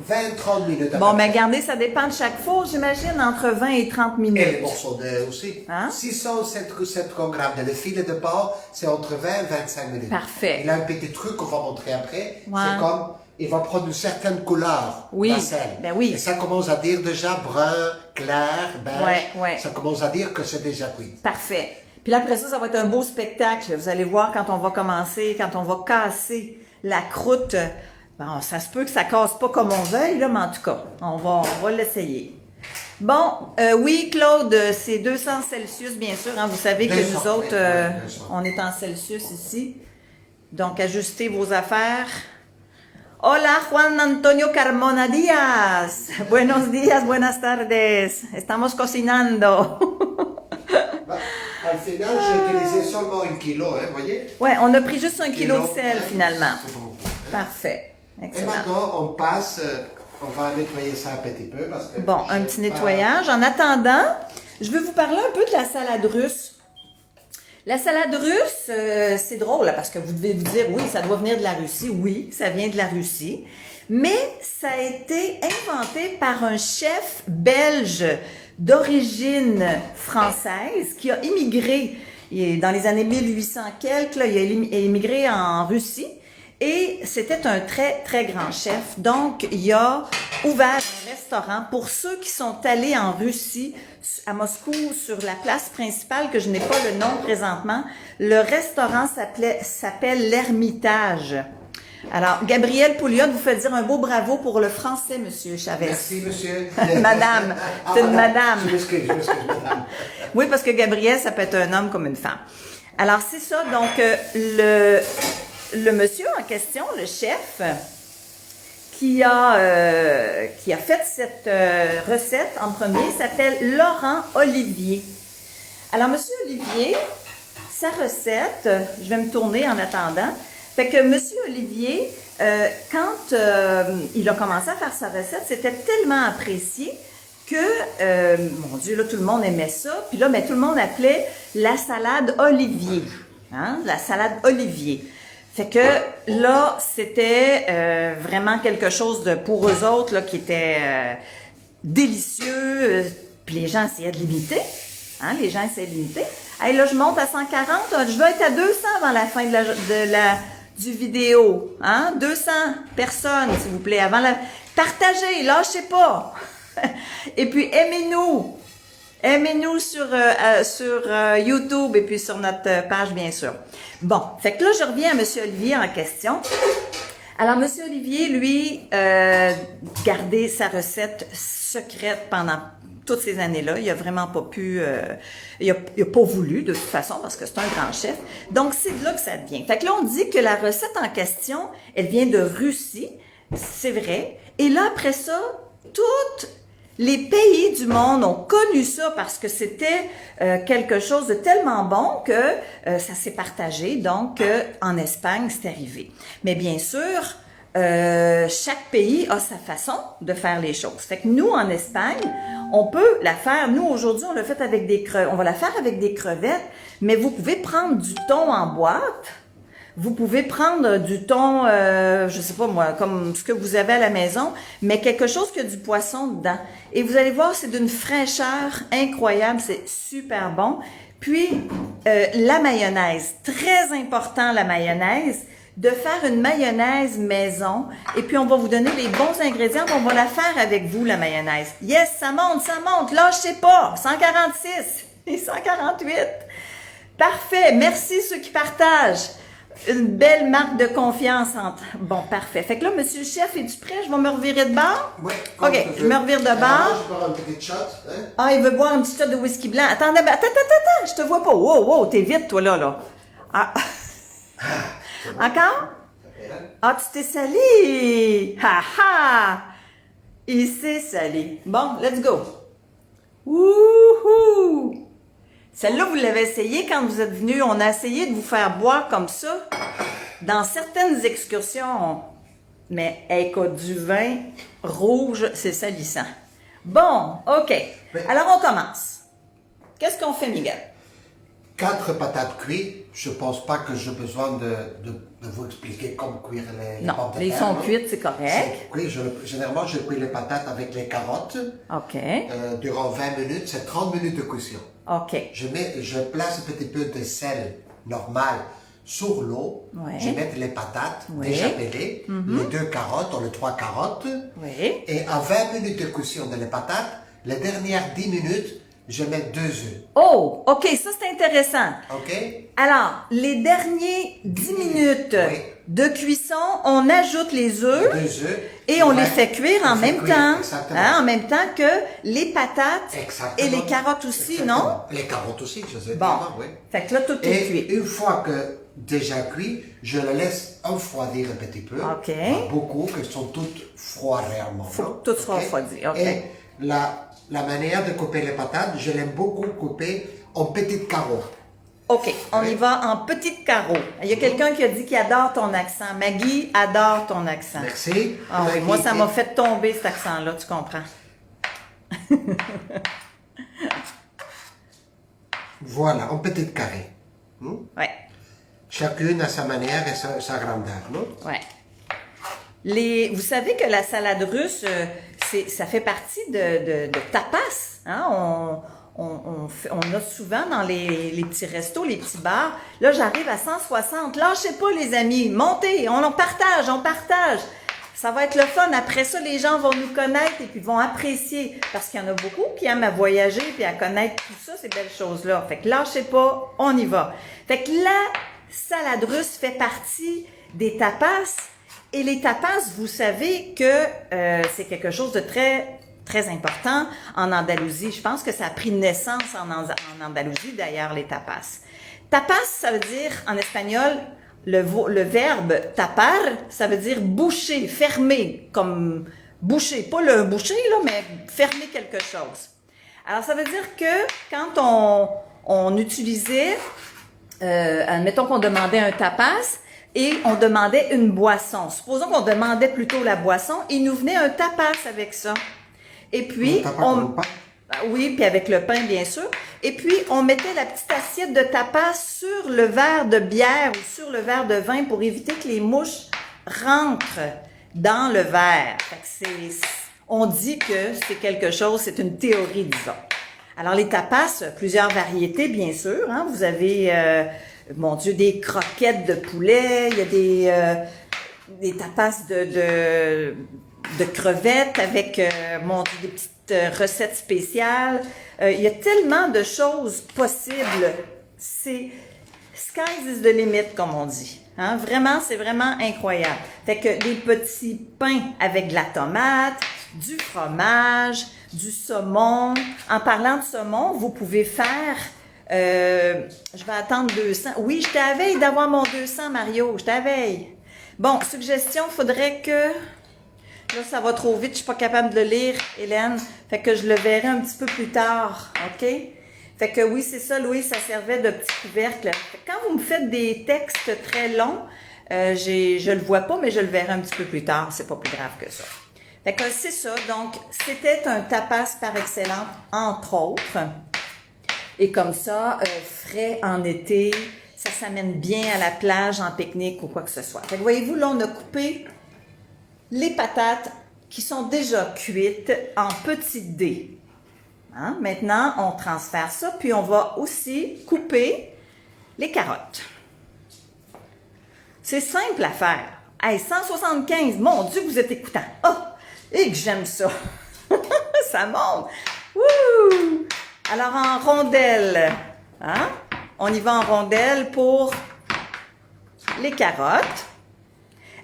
20-30 minutes. Bon, mais regardez, ça dépend de chaque four, j'imagine, entre 20 et 30 minutes. Et les morceaux aussi. Hein? 600-700 grammes de le filet de porc, c'est entre 20 et 25 minutes. Parfait. Il a un petit truc qu'on va montrer après. Ouais. C'est comme, il va prendre une certaine couleur, la sel. Ben oui. Et ça commence à dire déjà brun, clair, beige. Ouais. Ça commence à dire que c'est déjà cuit. Parfait. Puis là, après ça, ça va être un beau spectacle. Vous allez voir quand on va commencer, quand on va casser la croûte. Bon, ça se peut que ça casse pas comme on veuille, là, mais en tout cas, on va l'essayer. Bon, oui, Claude, c'est 200 Celsius, bien sûr. Hein, vous savez que nous autres, on est en Celsius ici. Donc, ajustez vos affaires. Hola, Juan Antonio Carmona Díaz. Buenos días, buenas tardes. Estamos cocinando. Al final, j'ai utilisé seulement 1 kilo, hein, voyez? Ouais, on a pris juste 1 kilo de sel, finalement. Parfait. Excellent. Et maintenant, on passe, on va nettoyer ça un petit peu. Parce que bon, un petit nettoyage. En attendant, je vais vous parler un peu de la salade russe. La salade russe, c'est drôle, là, parce que vous devez vous dire, oui, ça doit venir de la Russie. Oui, ça vient de la Russie. Mais ça a été inventé par un chef belge d'origine française qui a immigré dans les années 1800 quelques, là, il a immigré en Russie. Et c'était un très, très grand chef. Donc, il a ouvert un restaurant pour ceux qui sont allés en Russie, à Moscou, sur la place principale, que je n'ai pas le nom présentement. Le restaurant s'appelle l'Ermitage. Alors, Gabrielle Pouliot vous fait dire un beau bravo pour le français, Monsieur Chavez. Merci, monsieur. Madame, c'est une madame. Je m'excuse, madame. Oui, parce que Gabrielle, ça peut être un homme comme une femme. Alors, c'est ça. Donc, le monsieur en question, le chef, qui a fait cette recette en premier, s'appelle Laurent Olivier. Alors, monsieur Olivier, sa recette, je vais me tourner en attendant. Fait que monsieur Olivier, quand il a commencé à faire sa recette, c'était tellement apprécié que, mon Dieu, là, tout le monde aimait ça. Puis là, ben, tout le monde appelait la salade Olivier. Hein? La salade Olivier. Fait que là, c'était vraiment quelque chose de pour eux autres là, qui était délicieux. Puis les gens essayaient de l'imiter. Hein? Les gens essayaient de l'imiter. Hey, là, je monte à 140. Je dois être à 200 avant la fin du vidéo. Hein? 200 personnes, s'il vous plaît. Partagez, lâchez pas. Et puis, aimez-nous. Aimez-nous sur YouTube et puis sur notre page, bien sûr. Bon, fait que là, je reviens à M. Olivier en question. Alors, M. Olivier, lui, gardait sa recette secrète pendant toutes ces années-là. Il a vraiment pas pu, il a pas voulu de toute façon parce que c'est un grand chef. Donc c'est de là que ça vient. Fait que là on dit que la recette en question, elle vient de Russie, c'est vrai. Et là après ça, toutes les pays du monde ont connu ça parce que c'était quelque chose de tellement bon que ça s'est partagé. Donc en Espagne, c'est arrivé. Mais bien sûr. Chaque pays a sa façon de faire les choses. Fait que nous, en Espagne, on peut la faire. Nous, aujourd'hui, on l'a fait avec des crevettes. On va la faire avec des crevettes, mais vous pouvez prendre du thon en boîte. Vous pouvez prendre du thon, je sais pas moi, comme ce que vous avez à la maison, mais quelque chose qui a du poisson dedans. Et vous allez voir, c'est d'une fraîcheur incroyable. C'est super bon. Puis, la mayonnaise. Très important, la mayonnaise. De faire une mayonnaise maison, et puis on va vous donner les bons ingrédients, on va la faire avec vous, la mayonnaise. Yes, ça monte, lâchez pas, 146 et 148. Parfait, merci ceux qui partagent. Une belle marque de confiance entre... Bon, parfait. Fait que là, monsieur le chef, es-tu prêt? Je vais me revirer de bord? Oui. OK, je me revire de bord. Je vais prendre une petite shot. Hein? Ah, il veut boire un petit shot de whisky blanc. Attends, je te vois pas. Wow, t'es vite, toi, là. Ah... Encore? Ah, tu t'es sali! Ha ha! Il s'est sali. Bon, let's go. Wouhou! Celle-là, vous l'avez essayé quand vous êtes venu. On a essayé de vous faire boire comme ça dans certaines excursions. Mais écoute, du vin rouge, c'est salissant. Bon, OK. Alors, on commence. Qu'est-ce qu'on fait, Miguel? 4 patates cuites. Je pense pas que j'ai besoin de vous expliquer comment cuire les pommes de terre. Non, ils sont cuites, c'est correct. Oui, généralement, je cuis les patates avec les carottes. OK. Durant 20 minutes, c'est 30 minutes de cuisson. OK. Je place un petit peu de sel normal sur l'eau. Ouais. Je mets les patates déjà pelées, les 2 carottes ou les 3 carottes. Oui. Et à 20 minutes de cuisson de les patates, les dernières 10 minutes, je mets 2 œufs. Oh, OK, ça c'est intéressant. OK? Alors, les derniers 10 minutes de cuisson, on ajoute les œufs 2 œufs. et on les fait cuire en même temps. Exactement. Hein, en même temps que les patates Exactement. et les carottes aussi, Exactement. non? Les carottes aussi, je sais Bon, bien, oui. fait que là, tout est Et cuit. une fois que déjà cuit, je le laisse refroidir un petit peu. OK. Pas beaucoup, qu'elles sont toutes froides réellement. Faut non? que tout soit refroidi, OK. Et la manière de couper les patates, je l'aime beaucoup couper en petites carreaux. OK, on y va en petites carreaux. Il y a quelqu'un qui a dit qu'il adore ton accent. Maggie adore ton accent. Merci. Ah oui, moi, ça m'a fait tomber cet accent-là, tu comprends? Voilà, en petites carrés. Oui. Chacune à sa manière et sa grandeur, non? Oui. Vous savez que la salade russe, ça fait partie de tapas. Hein? On a souvent dans les petits restos, les petits bars. Là, j'arrive à 160. Lâchez pas, les amis. Montez. On partage. Ça va être le fun. Après ça, les gens vont nous connaître et puis vont apprécier. Parce qu'il y en a beaucoup qui aiment à voyager puis à connaître tout ça, ces belles choses-là. Fait que lâchez pas, on y va. Fait que la salade russe fait partie des tapas. Et les tapas, vous savez que c'est quelque chose de très très important en Andalousie. Je pense que ça a pris naissance en Andalousie, d'ailleurs, les tapas. Tapas, ça veut dire, en espagnol, le verbe tapar, ça veut dire boucher, fermer, comme boucher. Pas le boucher, là, mais fermer quelque chose. Alors, ça veut dire que quand on utilisait, admettons qu'on demandait un tapas, et on demandait une boisson. Supposons qu'on demandait plutôt la boisson, il nous venait un tapas avec ça. Et puis, oui, puis avec le pain, bien sûr. Et puis, on mettait la petite assiette de tapas sur le verre de bière ou sur le verre de vin pour éviter que les mouches rentrent dans le verre. Fait que on dit que c'est quelque chose, c'est une théorie, disons. Alors, les tapas, plusieurs variétés, bien sûr. Hein. Vous avez, mon Dieu, des croquettes de poulet, il y a des tapas de crevettes avec, mon Dieu, des petites recettes spéciales. Il y a tellement de choses possibles. C'est sky's is the limit, comme on dit. Hein? Vraiment, c'est vraiment incroyable. Fait que des petits pains avec de la tomate, du fromage, du saumon. En parlant de saumon, vous pouvez faire... je vais attendre 200. Oui, je t'avais d'avoir mon 200, Mario. Je t'avais. Bon, suggestion, faudrait que... Là, ça va trop vite, je suis pas capable de le lire, Hélène. Fait que je le verrai un petit peu plus tard, OK? Fait que oui, c'est ça, Louis, ça servait de petit couvercle. Fait que quand vous me faites des textes très longs, je le vois pas, mais je le verrai un petit peu plus tard. C'est pas plus grave que ça. Fait que c'est ça. Donc, c'était un tapas par excellence, entre autres. Et comme ça, frais en été, ça s'amène bien à la plage, en pique-nique ou quoi que ce soit. Fait que voyez-vous, là, on a coupé les patates qui sont déjà cuites en petits dés. Hein? Maintenant, on transfère ça, puis on va aussi couper les carottes. C'est simple à faire. Hey, 175, mon Dieu, vous êtes écoutant. Oh, et que j'aime ça. Ça monte. Wouh! Alors, en rondelles, hein? On y va en rondelles pour les carottes.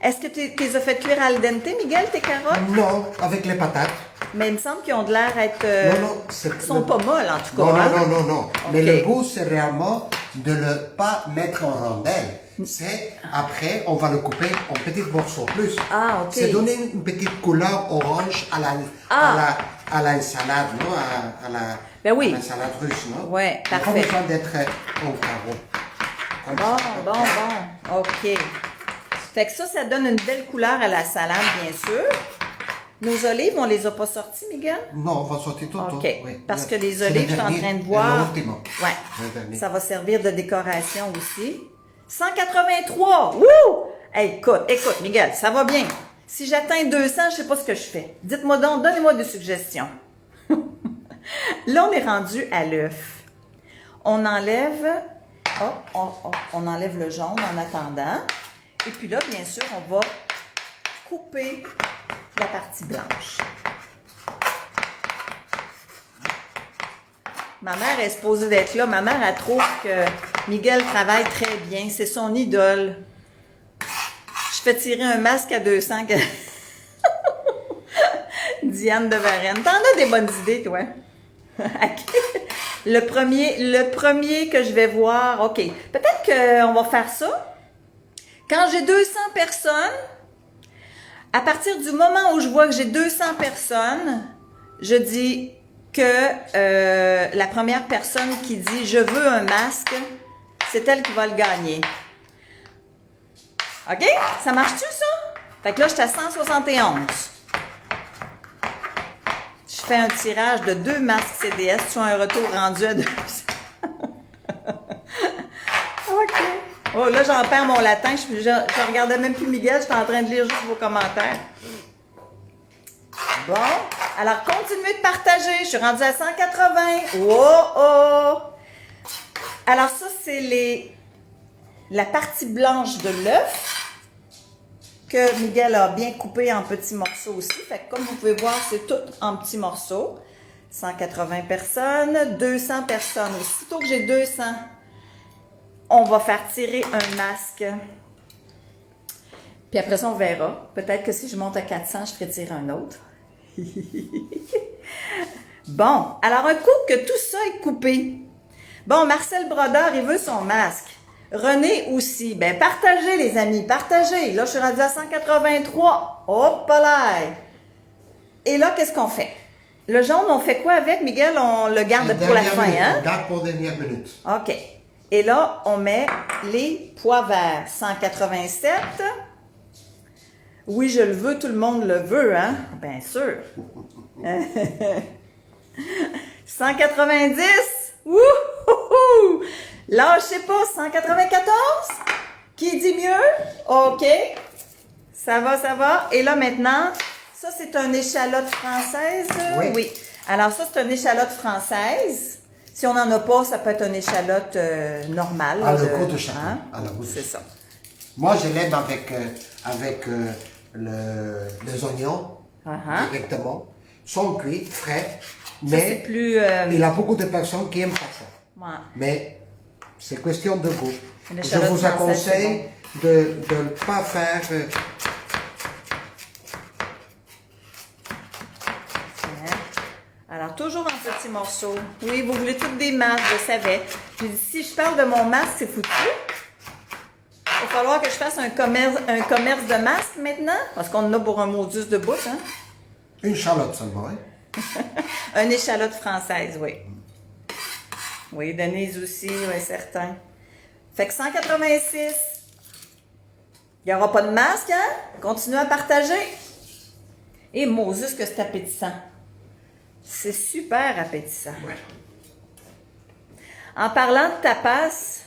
Est-ce que tu les as fait cuire al dente, Miguel, tes carottes? Non, avec les patates. Mais il me semble qu'ils ont de l'air être... Ils sont pas molles, en tout cas. Non. Okay. Mais le goût, c'est réellement de ne pas mettre en rondelles. C'est, après, on va le couper en petits morceaux plus. Ah, OK. C'est donner une petite couleur orange à l'ensalade, non? Ben oui. À la salade russe, non? Oui, parfait. Il n'y a pas besoin d'être au carreau. Bon. OK. Fait que ça donne une belle couleur à la salade, bien sûr. Nos olives, on les a pas sorties, Miguel? Non, on va sortir tout. OK. Oui. Parce que les olives, je suis en train de voir. Ouais. Ça va servir de décoration aussi. 183! Wouh! Hey, écoute, Miguel, ça va bien. Si j'atteins 200, je sais pas ce que je fais. Dites-moi donc, donnez-moi des suggestions. Là, on est rendu à l'œuf. On enlève... on enlève le jaune en attendant. Et puis là, bien sûr, on va couper la partie blanche. Ma mère est supposée d'être là. Ma mère, elle trouve que Miguel travaille très bien. C'est son idole. Je fais tirer un masque à 200. Diane de Varenne. T'en as des bonnes idées, toi? Le premier que je vais voir, OK. Peut-être qu'on va faire ça. Quand j'ai 200 personnes, à partir du moment où je vois que j'ai 200 personnes, je dis que la première personne qui dit « je veux un masque », c'est elle qui va le gagner. OK? Ça marche-tu, ça? Fait que là, je suis à 171. Je fais un tirage de 2 masques CDS sur un retour rendu à 200. OK. Oh, là, j'en perds mon latin. Je regardais même plus Miguel. J'étais en train de lire juste vos commentaires. Bon. Alors, continuez de partager. Je suis rendue à 180. Oh! Alors, ça, c'est la partie blanche de l'œuf que Miguel a bien coupé en petits morceaux aussi. Fait que comme vous pouvez voir, c'est tout en petits morceaux. 180 personnes, 200 personnes. Aussitôt que j'ai 200, on va faire tirer un masque. Puis après ça, on verra. Peut-être que si je monte à 400, je ferai tirer un autre. Bon, alors un coup que tout ça est coupé. Bon, Marcel Brodeur, il veut son masque. René aussi. Ben, partagez, les amis, partagez. Là, je suis rendue à 183. Hop là! Et là, qu'est-ce qu'on fait? Le jaune, on fait quoi avec, Miguel? On le garde pour la fin, hein? On garde pour dernière minute. OK. Et là, on met les pois verts. 187. Oui, je le veux, tout le monde le veut, hein? Bien sûr. 190. Wouhou! Là, je sais pas, 194? Qui dit mieux? OK. Ça va. Et là, maintenant, ça, c'est une échalote française? Oui. Alors, ça, c'est une échalote française. Si on n'en a pas, ça peut être une échalote normale. À le goût de chacun. Hein? Oui. C'est ça. Moi, je l'aime avec les oignons, directement. Sont cuits, frais. Mais plus, il y a beaucoup de personnes qui aiment pas ça. Ouais. Mais c'est question de goût. Je vous vous conseille de ne pas faire... petits morceaux. Oui, vous voulez toutes des masques, je savais. J'ai dit, si je parle de mon masque, c'est foutu. Il va falloir que je fasse un commerce de masques maintenant, parce qu'on en a pour un modus de bout, hein? Une charlotte seulement, hein? Une échalote française, oui. Oui, Denise aussi, oui, certain. Fait que 186. Il n'y aura pas de masque, hein? Continuez à partager. Et Moses, que c'est appétissant. C'est super appétissant. Ouais. En parlant de tapas,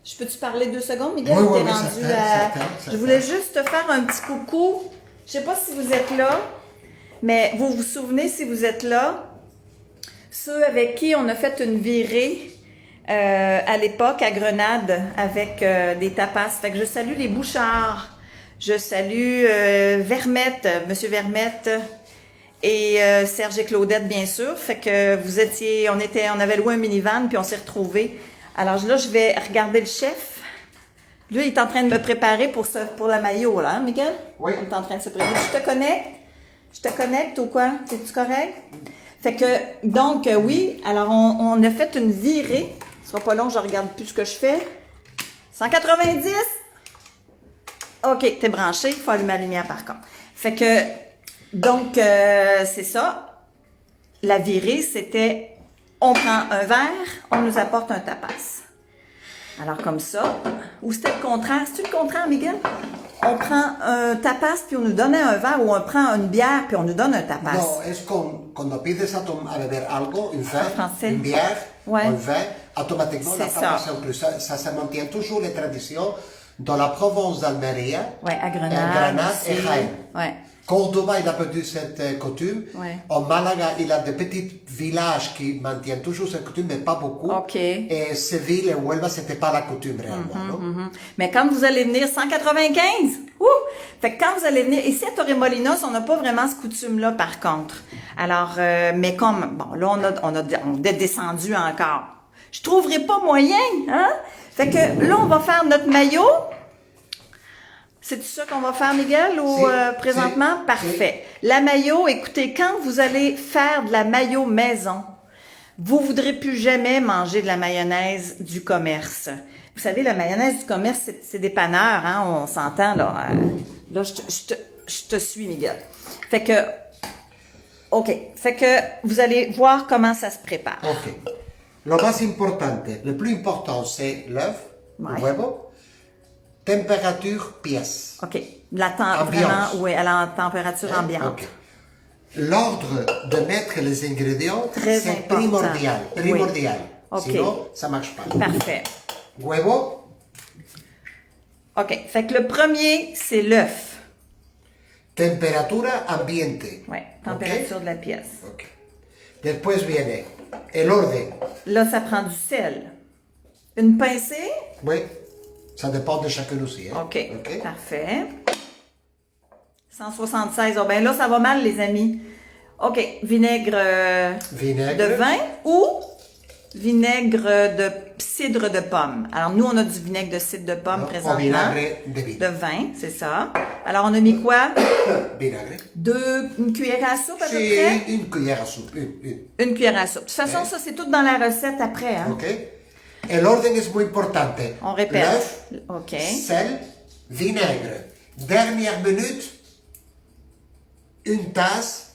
je peux-tu parler 2 secondes, Miguel? Oui, T'es rendu certain. Je voulais juste te faire un petit coucou. Je sais pas si vous êtes là, mais vous vous souvenez si vous êtes là, ceux avec qui on a fait une virée à l'époque à Grenade avec des tapas. Fait que je salue les Bouchards. Je salue Vermette, Monsieur Vermette et Serge et Claudette, bien sûr. Fait que on avait loué un minivan puis on s'est retrouvés. Alors là, je vais regarder le chef. Lui, il est en train de me préparer pour la maillot, là, hein, Miguel? Oui. On est en train de se préparer. Je te connecte? Je te connecte ou quoi? Es-tu correct? Fait que, donc, oui, alors on a fait une virée. Ce sera pas long, je regarde plus ce que je fais. 190? OK, t'es branché, il faut allumer la lumière par contre. Fait que, donc, c'est ça. La virée, c'était, on prend un verre, on nous apporte un tapas. Alors, comme ça. Ou c'était le contraire? C'est-tu le contraire, Miguel? On prend un tapas, puis on nous donnait un verre, ou on prend une bière, puis on nous donne un tapas. No, es cuando pides a beber algo, un vin, français. une bière, Ouais. un vin, automatiquement la C'est tapas ça. inclus. Ça se maintient toujours les traditions dans la province d'Almeria, Ouais, à Grenade. Grenade et aussi. Jaén. Ouais. Cordoba, il a perdu cette coutume. Ouais. En Malaga, il a des petits villages qui maintiennent toujours cette coutume, mais pas beaucoup. OK. Et Séville et Huelva, c'était pas la coutume réellement. Non? Mhm. Mais quand vous allez venir, 195! Ouh! Fait que quand vous allez venir, ici à Torremolinos, on n'a pas vraiment ce coutume-là par contre. Alors, mais comme, bon, là, on a descendu encore. Je trouverai pas moyen, hein? Fait que là, on va faire notre maillot. C'est ça qu'on va faire, Miguel, ou présentement? Si. Parfait. La maillot, écoutez, quand vous allez faire de la maillot maison, vous voudrez plus jamais manger de la mayonnaise du commerce. Vous savez, la mayonnaise du commerce, c'est dépanneur, hein, on s'entend, là. Là, je te suis, Miguel. Fait que, OK. Fait que vous allez voir comment ça se prépare. Ok. Lo más importante, le plus important, c'est l'œuf, Ouais. le huevo, température pièce. OK. La Ambiance. vraiment, oui, à la température ambiante. Ok. L'ordre de mettre les ingrédients, Très c'est important. primordial. Oui. Primordial. Ok. Sinon, ça marche pas. Parfait. Huevo, OK. Fait que le premier, c'est l'œuf. temperatura ambiente. Oui, température de la pièce. Ok. Después viene el orden. Là, ça prend du sel. Une pincée? Oui, ça dépend de chacun aussi. Hein? OK. Parfait. 176. Oh, ben là, ça va mal, les amis. OK. Vinaigre, Vinaigre. de vin ou vinaigre de cidre de pomme. Alors, nous, on a du vinaigre de cidre de pomme O présentement. vinagre de vin. De vin, c'est ça. Alors, on a mis quoi? Vinagre. Une cuillère à soupe à peu C'est près? une cuillère à soupe. Une. Une cuillère à soupe. De toute façon, ça, c'est tout dans la recette après. Hein? Ok. El orden es muy importante. On répète. L'œuf, OK. sel, vinaigre. Dernière minute, une tasse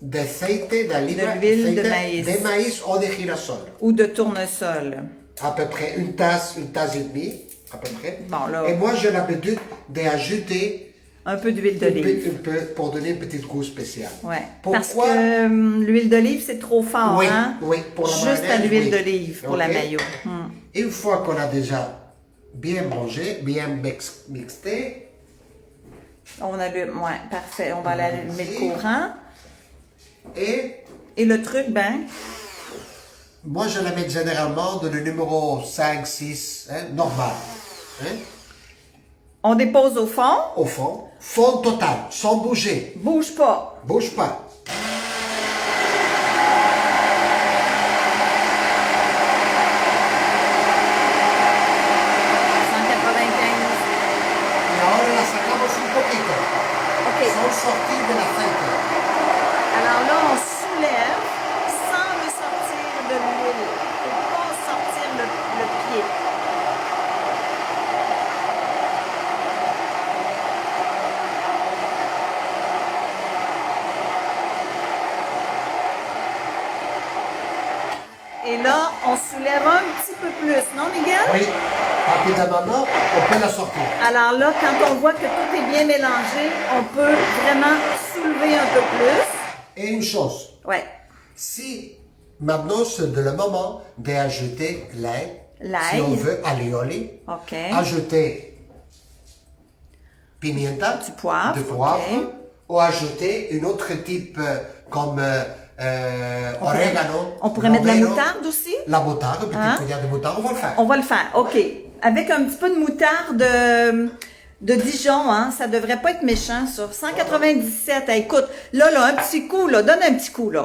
d'aceite d'oliva, De l'huile de aceite maïs. de maïs ou de girasol. Ou de tournesol. À peu près une tasse et demie, à peu près. Bon, là- Et moi, j'ai l'habitude d'ajouter Un peu d'huile un d'olive. peu pour donner un petit goût spécial. Ouais. Pourquoi? Parce que l'huile d'olive, c'est trop fort, Oui, hein? oui, pour la Juste à mayonnaise, l'huile oui. d'olive pour la Ok. mayo. Une fois qu'on a déjà bien mangé, bien mixé, On allume, ouais, parfait. On va aller allumer le courant. et Et le truc, ben, moi je la mets généralement dans le numéro 5, 6, hein, normal. Hein, on dépose au fond. au fond total, sans bouger. Bouge pas. Bouge pas. Y ahora la sacamos un poquito. OK. Sans sortir de la aceite. Alors là, on Et là, on soulève un petit peu plus, non, Miguel? Oui, à partir de maintenant, on peut la sortir. Alors là, quand on voit que tout est bien mélangé, on peut vraiment soulever un peu plus. Et une chose, Ouais. si maintenant c'est le moment d'ajouter l'ail, si on veut alioli, OK. ajouter pimienta, Du poivre, ok. ou ajouter une autre type comme orégano. On pourrait mettre de la romero, moutarde aussi? La moutarde, une petite Hein? cuillère de moutarde, on va le faire. On va le faire, OK. Avec un petit peu de moutarde de Dijon, hein, ça devrait pas être méchant, ça. 197, écoute, là, un petit coup, là, donne un petit coup, là.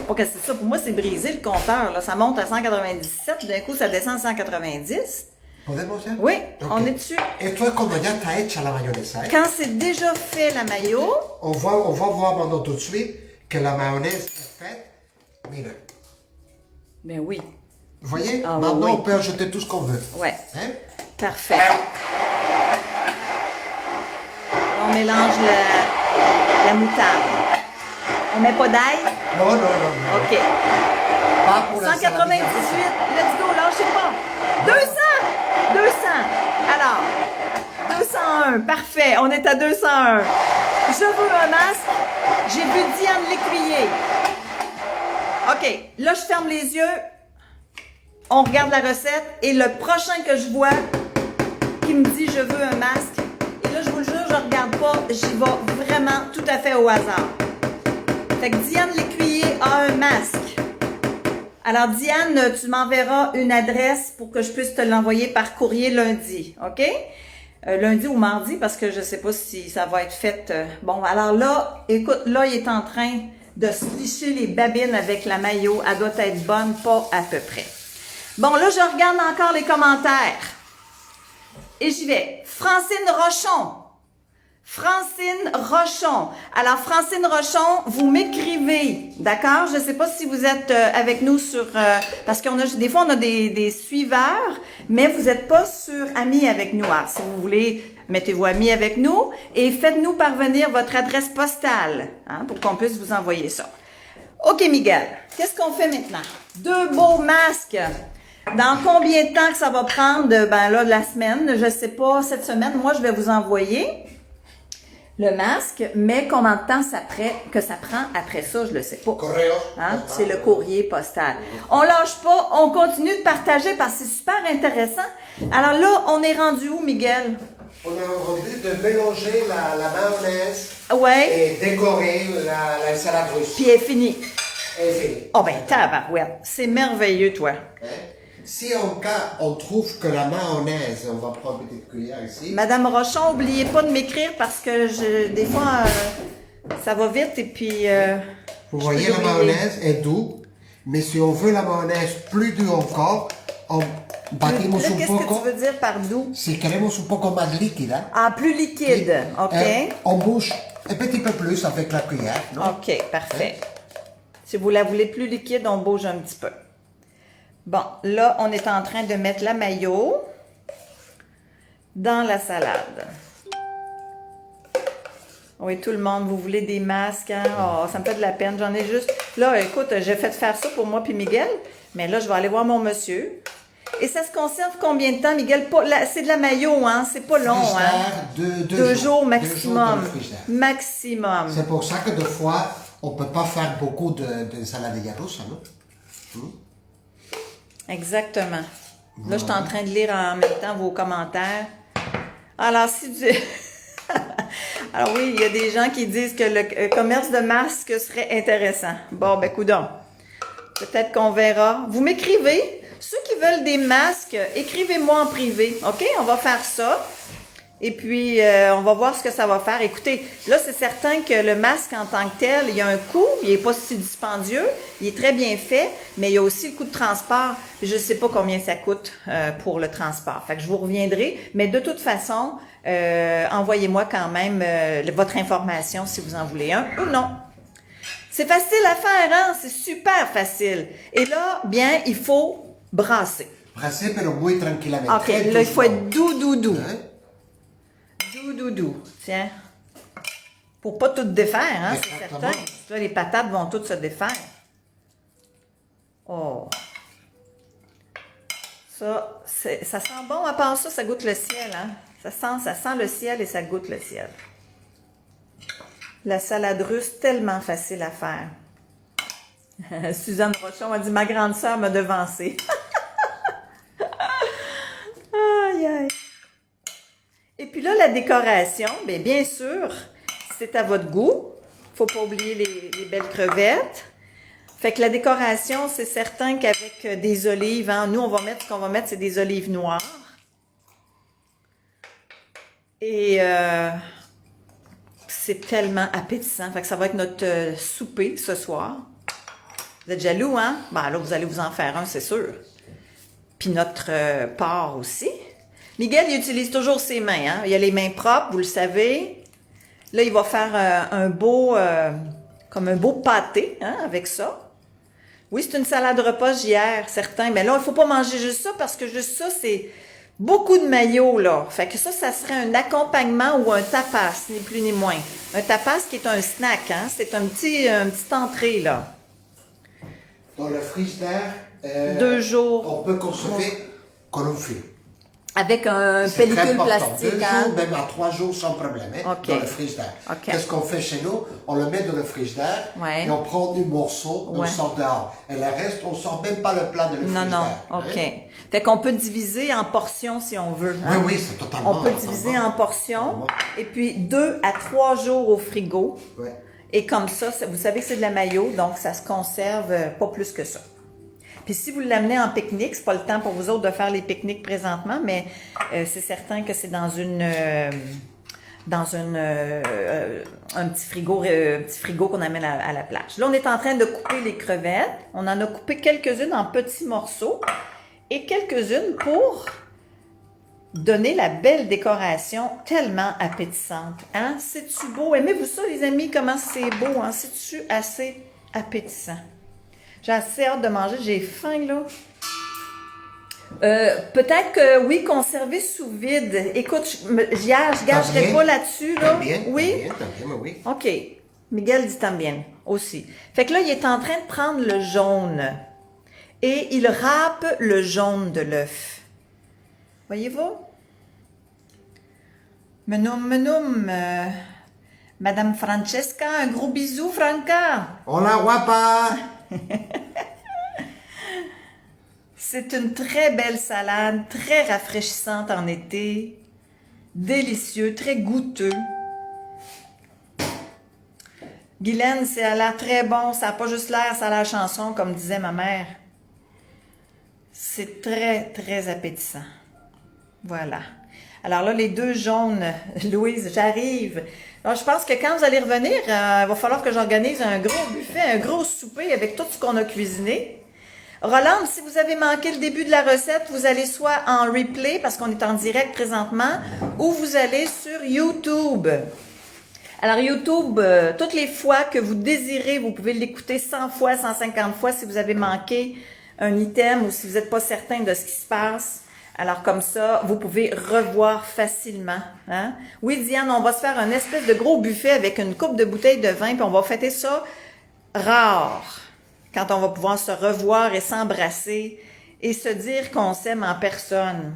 Pas que c'est ça, pour moi, c'est brisé le compteur, là. Ça monte à 197, d'un coup, ça descend à 190. Podemos ya? Oui, Ok. on est dessus. Esto es como ya está hecha la mayonesa. Quand c'est déjà fait, la mayo, On va voir maintenant tout de suite que la mayonnaise est faite. Mira, ben oui, vous voyez? Ah, Maintenant, oui. on peut ajouter tout ce qu'on veut. ouais, Hein? parfait. On mélange la moutarde. On met pas d'ail? Non, non, non, non. OK. Pas pour la 198, let's go, lâchez pas. 200, 200. Alors, 201, parfait, on est à 201. Je veux un masque. J'ai vu Diane l'écuyer. OK, là, je ferme les yeux. On regarde la recette et le prochain que je vois qui me dit je veux un masque, et là, je vous le jure, je regarde pas, j'y vais vraiment tout à fait au hasard. Fait que Diane l'écuyer a un masque. Alors, Diane, tu m'enverras une adresse pour que je puisse te l'envoyer par courrier lundi, OK? Lundi ou mardi, parce que je sais pas si ça va être fait. Bon, alors là, écoute, là, il est en train de se licher les babines avec la mayo. Elle doit être bonne, pas à peu près. Bon, là, je regarde encore les commentaires. Et j'y vais. Francine Rochon. Francine Rochon. Alors, Francine Rochon, vous m'écrivez, d'accord? Je ne sais pas si vous êtes avec nous sur... parce qu'on a des fois, on a des suiveurs, mais vous n'êtes pas sur Amis avec nous. Alors, si vous voulez, mettez-vous Amis avec nous et faites-nous parvenir votre adresse postale, hein, pour qu'on puisse vous envoyer ça. OK, Miguel, qu'est-ce qu'on fait maintenant? 2 beaux masques. Dans combien de temps que ça va prendre? Ben là, de la semaine, je sais pas, cette semaine, moi, je vais vous envoyer le masque, mais combien de temps ça prend après ça, je le sais pas. Correo. Hein? C'est le courrier postal. On lâche pas, on continue de partager parce que c'est super intéressant. Alors là, on est rendu où, Miguel? On a envie de mélanger la mayonnaise Ouais. et décorer la salade russe. Puis elle est finie. Et fini. Oh ben, tabarouette. C'est merveilleux, toi. Hein? Si en cas on trouve que la mayonnaise, on va prendre une petite cuillère ici. Madame Rochon, n'oubliez pas de m'écrire parce que des fois, ça va vite et puis... Vous voyez, la mayonnaise est douce, mais si on veut la mayonnaise plus douce encore, on batimos Là, un qu'est-ce que poco. tu veux dire par doux? Si queremos un poco más líquida, Ah, plus liquide. OK. on bouge un petit peu plus avec la cuillère. Non? OK, parfait. Si vous la voulez plus liquide, on bouge un petit peu. Bon, là, on est en train de mettre la mayo dans la salade. Oui, tout le monde, vous voulez des masques, hein? Oh, ça me fait de la peine, j'en ai juste... Là, écoute, j'ai fait faire ça pour moi puis Miguel, mais là, je vais aller voir mon monsieur. Et ça se conserve combien de temps, Miguel? C'est de la mayo, hein? C'est pas long, hein? Deux jours jours maximum. dans le frigidaire. Maximum. C'est pour ça que des fois, on ne peut pas faire beaucoup de salade russe, non? Exactement. Là, je suis en train de lire en même temps vos commentaires. Alors, Alors oui, il y a des gens qui disent que le commerce de masques serait intéressant. Bon, ben, coudonc. Peut-être qu'on verra. Vous m'écrivez. Ceux qui veulent des masques, écrivez-moi en privé. OK? On va faire ça. Et puis, on va voir ce que ça va faire. Écoutez, là, c'est certain que le masque en tant que tel, il y a un coût. Il n'est pas si dispendieux. Il est très bien fait. Mais il y a aussi le coût de transport. Je ne sais pas combien ça coûte pour le transport. Fait que je vous reviendrai. Mais de toute façon, envoyez-moi quand même votre information si vous en voulez un ou non. C'est facile à faire, hein? C'est super facile. Et là, bien, il faut brasser. Brasser, pero muy tranquillement. OK, là, il faut être doux. Hein? Doux. Tiens. Pour pas tout défaire, hein, c'est Exactement. certain. Là, les patates vont toutes se défaire. Oh. Ça sent bon. À part ça, ça goûte le ciel. Hein? Ça sent le ciel et ça goûte le ciel. La salade russe, tellement facile à faire. Suzanne Rochon a dit « Ma grande sœur m'a devancé. » Aïe, aïe. Et puis là, la décoration, bien sûr, c'est à votre goût. Faut pas oublier les belles crevettes. Fait que la décoration, c'est certain qu'avec des olives, hein, nous, ce qu'on va mettre, c'est des olives noires. Et c'est tellement appétissant. Fait que ça va être notre souper ce soir. Vous êtes jaloux, hein? Ben là, vous allez vous en faire un, c'est sûr. Puis notre porc aussi. Miguel, il utilise toujours ses mains, hein? Il a les mains propres, vous le savez. Là, il va faire comme un beau pâté, hein, avec ça. Oui, c'est une salade repas hier, certain. Mais là, il faut pas manger juste ça, parce que juste ça, c'est beaucoup de mayo, là. Fait que ça serait un accompagnement ou un tapas, ni plus ni moins. Un tapas qui est un snack, hein? C'est une petite entrée, là. Dans le frigidaire, 2 jours. on peut conserver comme un film. Avec un pellicule plastique. 2 hein? jours, même à 3 jours sans problème, hein, Ok. dans le frigidaire. Ok. Qu'est-ce qu'on fait chez nous? On le met dans le frigidaire Ouais. et on prend des morceaux, on Ouais. sort dehors. Et le reste, on sort même pas le plat de le Non, frigidaire. non, ok. hein. Fait qu'on peut diviser en portions si on veut. Oui, hein? oui, c'est totalement. On peut diviser en portions. Totalement. Et puis 2 à 3 jours au frigo. Ouais. Et comme ça, vous savez que c'est de la mayo, donc ça se conserve pas plus que ça. Puis si vous l'amenez en pique-nique, c'est pas le temps pour vous autres de faire les pique-niques présentement, mais c'est certain que c'est dans un petit frigo qu'on amène à la plage. Là, on est en train de couper les crevettes. On en a coupé quelques-unes en petits morceaux et quelques-unes pour donner la belle décoration tellement appétissante. Hein? C'est-tu beau? Aimez-vous ça, les amis? Comment c'est beau? Hein? C'est-tu assez appétissant? J'ai assez hâte de manger. J'ai faim, là. Peut-être que oui, conserver sous vide. Écoute, je gagerai pas là-dessus, là. Bien, Oui? bien, oui. OK. Miguel dit también aussi. Fait que là, il est en train de prendre le jaune. Et il râpe le jaune de l'œuf. Voyez-vous? Menoum. Madame Francesca, un gros bisou, Franca. Hola, guapa! C'est une très belle salade, très rafraîchissante en été, délicieux, très goûteux. Guylaine, ça a l'air très bon, ça n'a pas juste l'air, ça a l'air chanson, comme disait ma mère. C'est très, très appétissant. Voilà. Alors là, les 2 jaunes, Louise, j'arrive. Alors, je pense que quand vous allez revenir, il va falloir que j'organise un gros buffet, un gros souper avec tout ce qu'on a cuisiné. Rolande, si vous avez manqué le début de la recette, vous allez soit en replay, parce qu'on est en direct présentement, ou vous allez sur YouTube. Alors YouTube, toutes les fois que vous désirez, vous pouvez l'écouter 100 fois, 150 fois si vous avez manqué un item ou si vous n'êtes pas certain de ce qui se passe. Alors comme ça, vous pouvez revoir facilement. Hein? Oui, Diane, on va se faire un espèce de gros buffet avec une coupe de bouteilles de vin, puis on va fêter ça rare, quand on va pouvoir se revoir et s'embrasser et se dire qu'on s'aime en personne.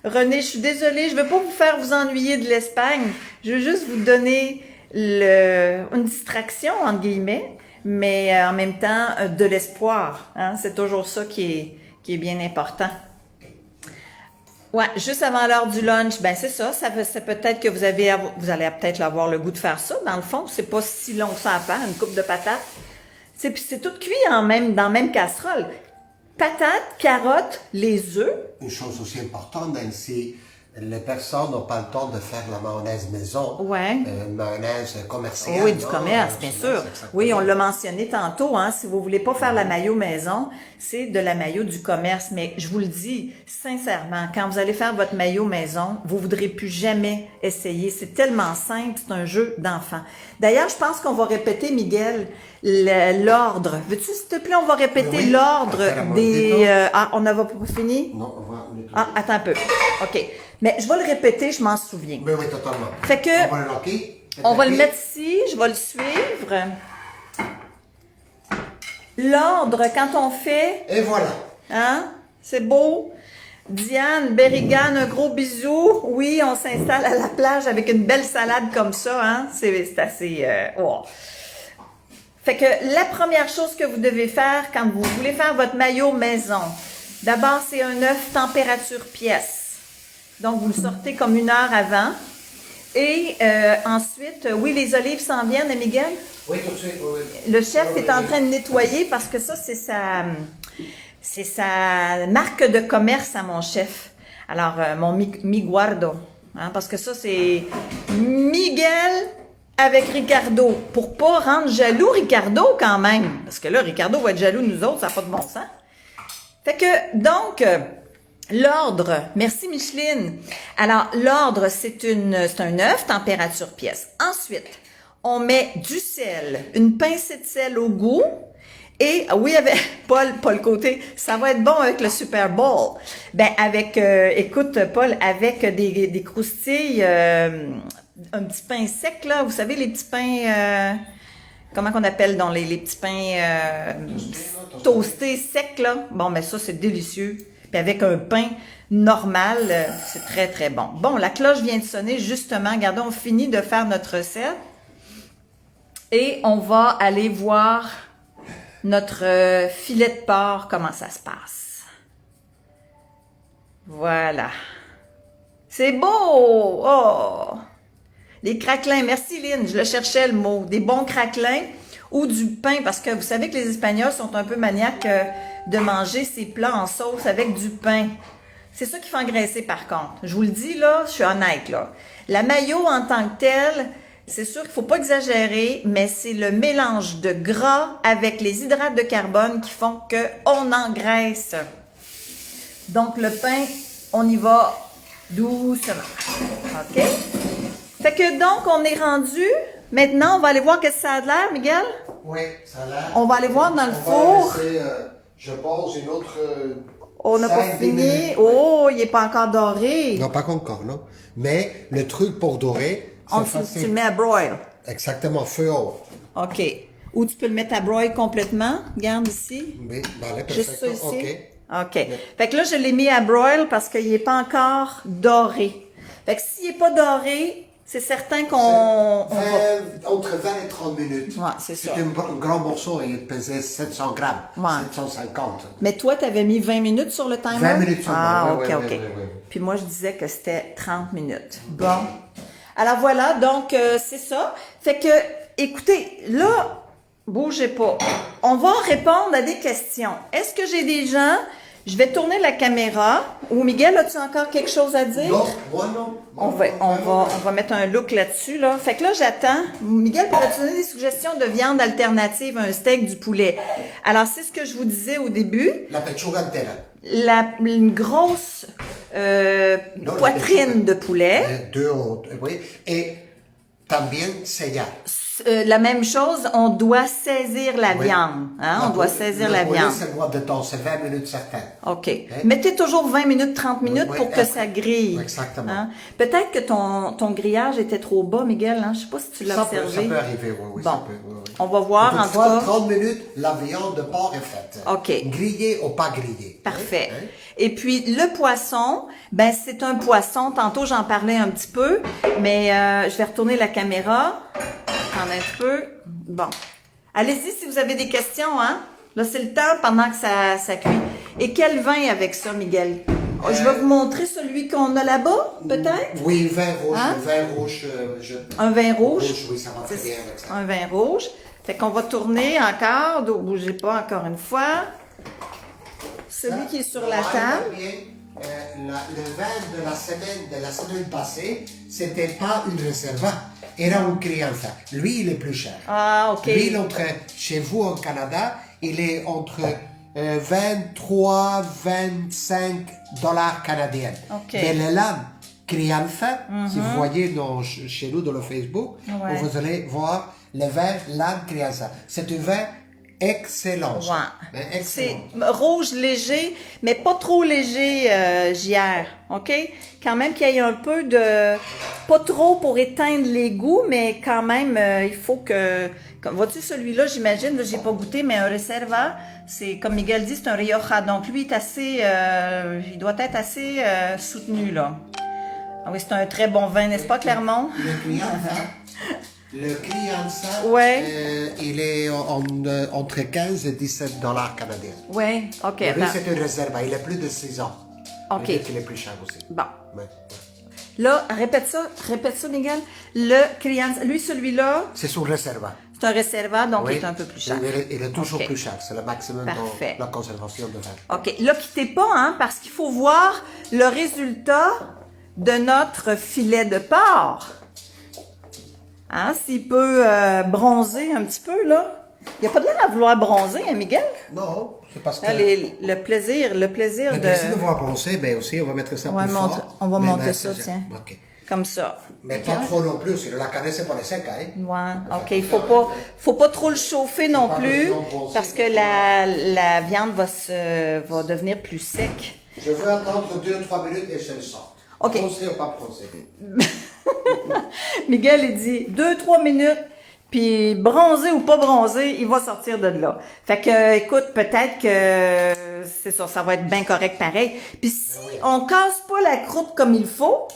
René, je suis désolée, je ne veux pas vous faire vous ennuyer de l'Espagne. Je veux juste vous donner une distraction, entre guillemets, mais en même temps, de l'espoir. Hein? C'est toujours ça qui est bien important. Ouais, juste avant l'heure du lunch, ben c'est ça. C'est peut-être que vous allez peut-être avoir le goût de faire ça. Dans le fond, c'est pas si long que ça à faire, une coupe de patates. C'est tout cuit dans la même casserole. Patates, carottes, les œufs. Une chose aussi importante, même si les personnes n'ont pas le temps de faire la mayonnaise maison, Ouais. mayonnaise commerciale. Oui, du non? commerce, bien sûr. Oui, on l'a mentionné tantôt, hein. Si vous voulez pas faire la mayo maison, c'est de la mayo du commerce. Mais je vous le dis, sincèrement, quand vous allez faire votre mayo maison, vous voudrez plus jamais essayer. C'est tellement simple, c'est un jeu d'enfant. D'ailleurs, je pense qu'on va répéter, Miguel, l'ordre. Veux-tu, s'il te plaît, on va répéter Oui. l'ordre des... Ah, on n'avait pas fini? Non, on va... Ah, attends un peu. OK. Mais je vais le répéter, je m'en souviens. Oui, oui, totalement. Fait que... On va le loquer. On va le mettre ici, je vais le suivre. L'ordre, quand on fait, Et voilà. hein, C'est beau. Diane, Berrigan, un gros bisou. Oui, on s'installe à la plage avec une belle salade comme ça, hein. C'est assez... oh. Fait que la première chose que vous devez faire quand vous voulez faire votre maillot maison, d'abord, c'est un œuf température pièce. Donc, vous le sortez comme 1 heure avant. Et ensuite, oui, les olives s'en viennent, hein, Miguel? Oui, tout de suite, oui. Le chef est en train de nettoyer parce que ça, c'est sa marque de commerce à mon chef. Alors, mon mi guardo. Hein, parce que ça, c'est Miguel avec Ricardo. Pour pas rendre jaloux Ricardo quand même. Parce que là, Ricardo va être jaloux de nous autres, ça n'a pas de bon sens. Fait que, donc, l'ordre. Merci Micheline. Alors, l'ordre, c'est un œuf, température pièce. Ensuite, on met du sel, une pincée de sel au goût. Et oui, avec Paul Côté, ça va être bon avec le Super Bowl. Ben avec, écoute Paul, avec des croustilles, un petit pain sec là, vous savez les petits pains, comment qu'on appelle dans les petits pains toastés secs là. Bon, ben ça c'est délicieux. Puis avec un pain normal, c'est très très bon. Bon, la cloche vient de sonner justement. Regardez, on finit de faire notre recette et on va aller voir notre filet de porc, comment ça se passe. Voilà. C'est beau! Oh! Les craquelins. Merci Lynn, je le cherchais le mot. Des bons craquelins ou du pain, parce que vous savez que les Espagnols sont un peu maniaques de manger ces plats en sauce avec du pain. C'est ça qui fait engraisser par contre. Je vous le dis là, je suis honnête là. La mayo en tant que telle, c'est sûr qu'il ne faut pas exagérer, mais c'est le mélange de gras avec les hydrates de carbone qui font qu'on engraisse. Donc, le pain, on y va doucement. OK? Fait que donc, on est rendu. Maintenant, on va aller voir qu'est-ce que ça a de l'air, Miguel? Oui, ça a l'air. On va aller voir dans le On four. va laisser, je pose une autre... On n'a pas 5-10 fini. minutes. Oh, il n'est pas encore doré. Non, pas encore, non. Mais le truc pour dorer, c'est Tu facile. le mets à broil. Exactement, feu haut. OK. Ou tu peux le mettre à broil complètement. Regarde ici. Oui, vale, Juste ça perfecto. ici. OK. OK. Fait que là, je l'ai mis à broil parce qu'il n'est pas encore doré. Fait que s'il n'est pas doré, c'est certain qu'on va... Entre 20 et 30 minutes. Ouais, c'est ça. C'est un grand morceau, il pesait 700 grammes, Ouais. 750. Mais toi, tu avais mis 20 minutes sur le timer? 20 minutes seulement, Ah, ouais, OK, ouais, OK. ouais, ouais, ouais. Puis moi, je disais que c'était 30 minutes. Bon. Alors voilà, donc c'est ça. Fait que, écoutez, là, bougez pas. On va répondre à des questions. Est-ce que j'ai des gens... Je vais tourner la caméra. Ou Miguel, as-tu encore quelque chose à dire? Non, moi non. On va mettre un look là-dessus, là. Fait que là, j'attends. Miguel, pourrais-tu donner des suggestions de viande alternative à un steak du poulet? Alors, c'est ce que je vous disais au début. La pechuga entera. Une grosse poitrine de poulet. Oui. Et también sellar. La même chose, on doit saisir la Oui. viande. Hein? On doit saisir la viande. C'est le mois de temps, c'est 20 minutes certaines. OK. Mettez toujours 20 minutes, 30 minutes Oui, pour que ça grille. Exactement. Hein? Peut-être que ton grillage était trop bas, Miguel. Hein? Je sais pas si tu l'as observé. Ça peut arriver, oui. Bon. Ça peut, oui. On va voir en tout Toutefois, cas. 30 minutes, la viande de porc est faite. OK. Grillée ou pas grillée. Parfait. Hein? Et puis, le poisson, ben c'est un poisson. Tantôt, j'en parlais un petit peu, mais je vais retourner la caméra. Attendez un petit peu. Bon. Allez-y si vous avez des questions, hein. Là, c'est le temps pendant que ça cuit. Et quel vin avec ça, Miguel? Je vais vous montrer celui qu'on a là-bas, peut-être? Oui, vin rouge. Hein? Le vin rouge, Un vin rouge? Oui, ça va très bien avec ça. Un vin rouge. Fait qu'on va tourner encore. Ne bougez pas encore une fois. Celui qui est sur la table. Le vin de la semaine passée, c'était pas une réserva, era un crianza. Lui, il est plus cher. Ah, OK. Lui, chez vous au Canada, il est entre 23, 25 dollars canadiens. OK. Mais le lame crianza, si vous voyez chez nous dans le Facebook, Ouais. vous allez voir le vin lame crianza. C'est un vin Excellent. Ouais. Ben, C'est excellent. rouge léger, mais pas trop léger, JR. OK? Quand même qu'il y ait un peu de... Pas trop pour éteindre les goûts, mais quand même, il faut que... Vois-tu, celui-là, j'imagine, là, j'ai pas goûté, mais un Reserva, c'est, comme Miguel dit, c'est un Rioja. Donc, lui, il est assez... il doit être assez soutenu, là. Ah oui, c'est un très bon vin, n'est-ce pas, Clermont? Le client, ça, Ouais. il est entre 15 et 17 dollars canadiens. Oui, OK. Et lui, Attends. c'est une réserve. Il a plus de 6 ans. OK. Peut-être qu'il est plus cher aussi. Bon. Ouais. Là, répète ça, Miguel. Le Crianza, lui, celui-là, C'est sur réserve. c'est un Reserva, donc Oui. il est un peu plus cher. Il est toujours OK. plus cher. C'est le maximum Parfait. de la conservation de vin. OK. Là, quittez pas, hein, parce qu'il faut voir le résultat de notre filet de porc. Hein, s'il peut bronzer un petit peu, là. Il n'y a pas de l'air à vouloir bronzer, hein, Miguel? Non, c'est parce que... Là, le plaisir Le de... plaisir de voir bronzer, mais aussi, on va mettre ça On va plus monter- fort. on va Mais monter ben, ça, c'est- tiens. OK. Comme ça. Mais pas trop non plus, sinon la canne, c'est pas les secs, hein. Ouais, OK. Faut pas trop le chauffer non pas plus, besoin de bronzer. parce que la viande va devenir plus sec. Je veux attendre 2-3 minutes et je le sors. OK. Bronzer ou pas bronzer? Miguel, il dit 2-3 minutes, puis bronzé ou pas bronzé, il va sortir de là. Fait que, écoute, peut-être que c'est ça va être bien correct pareil. Puis si on casse pas la croûte comme il faut,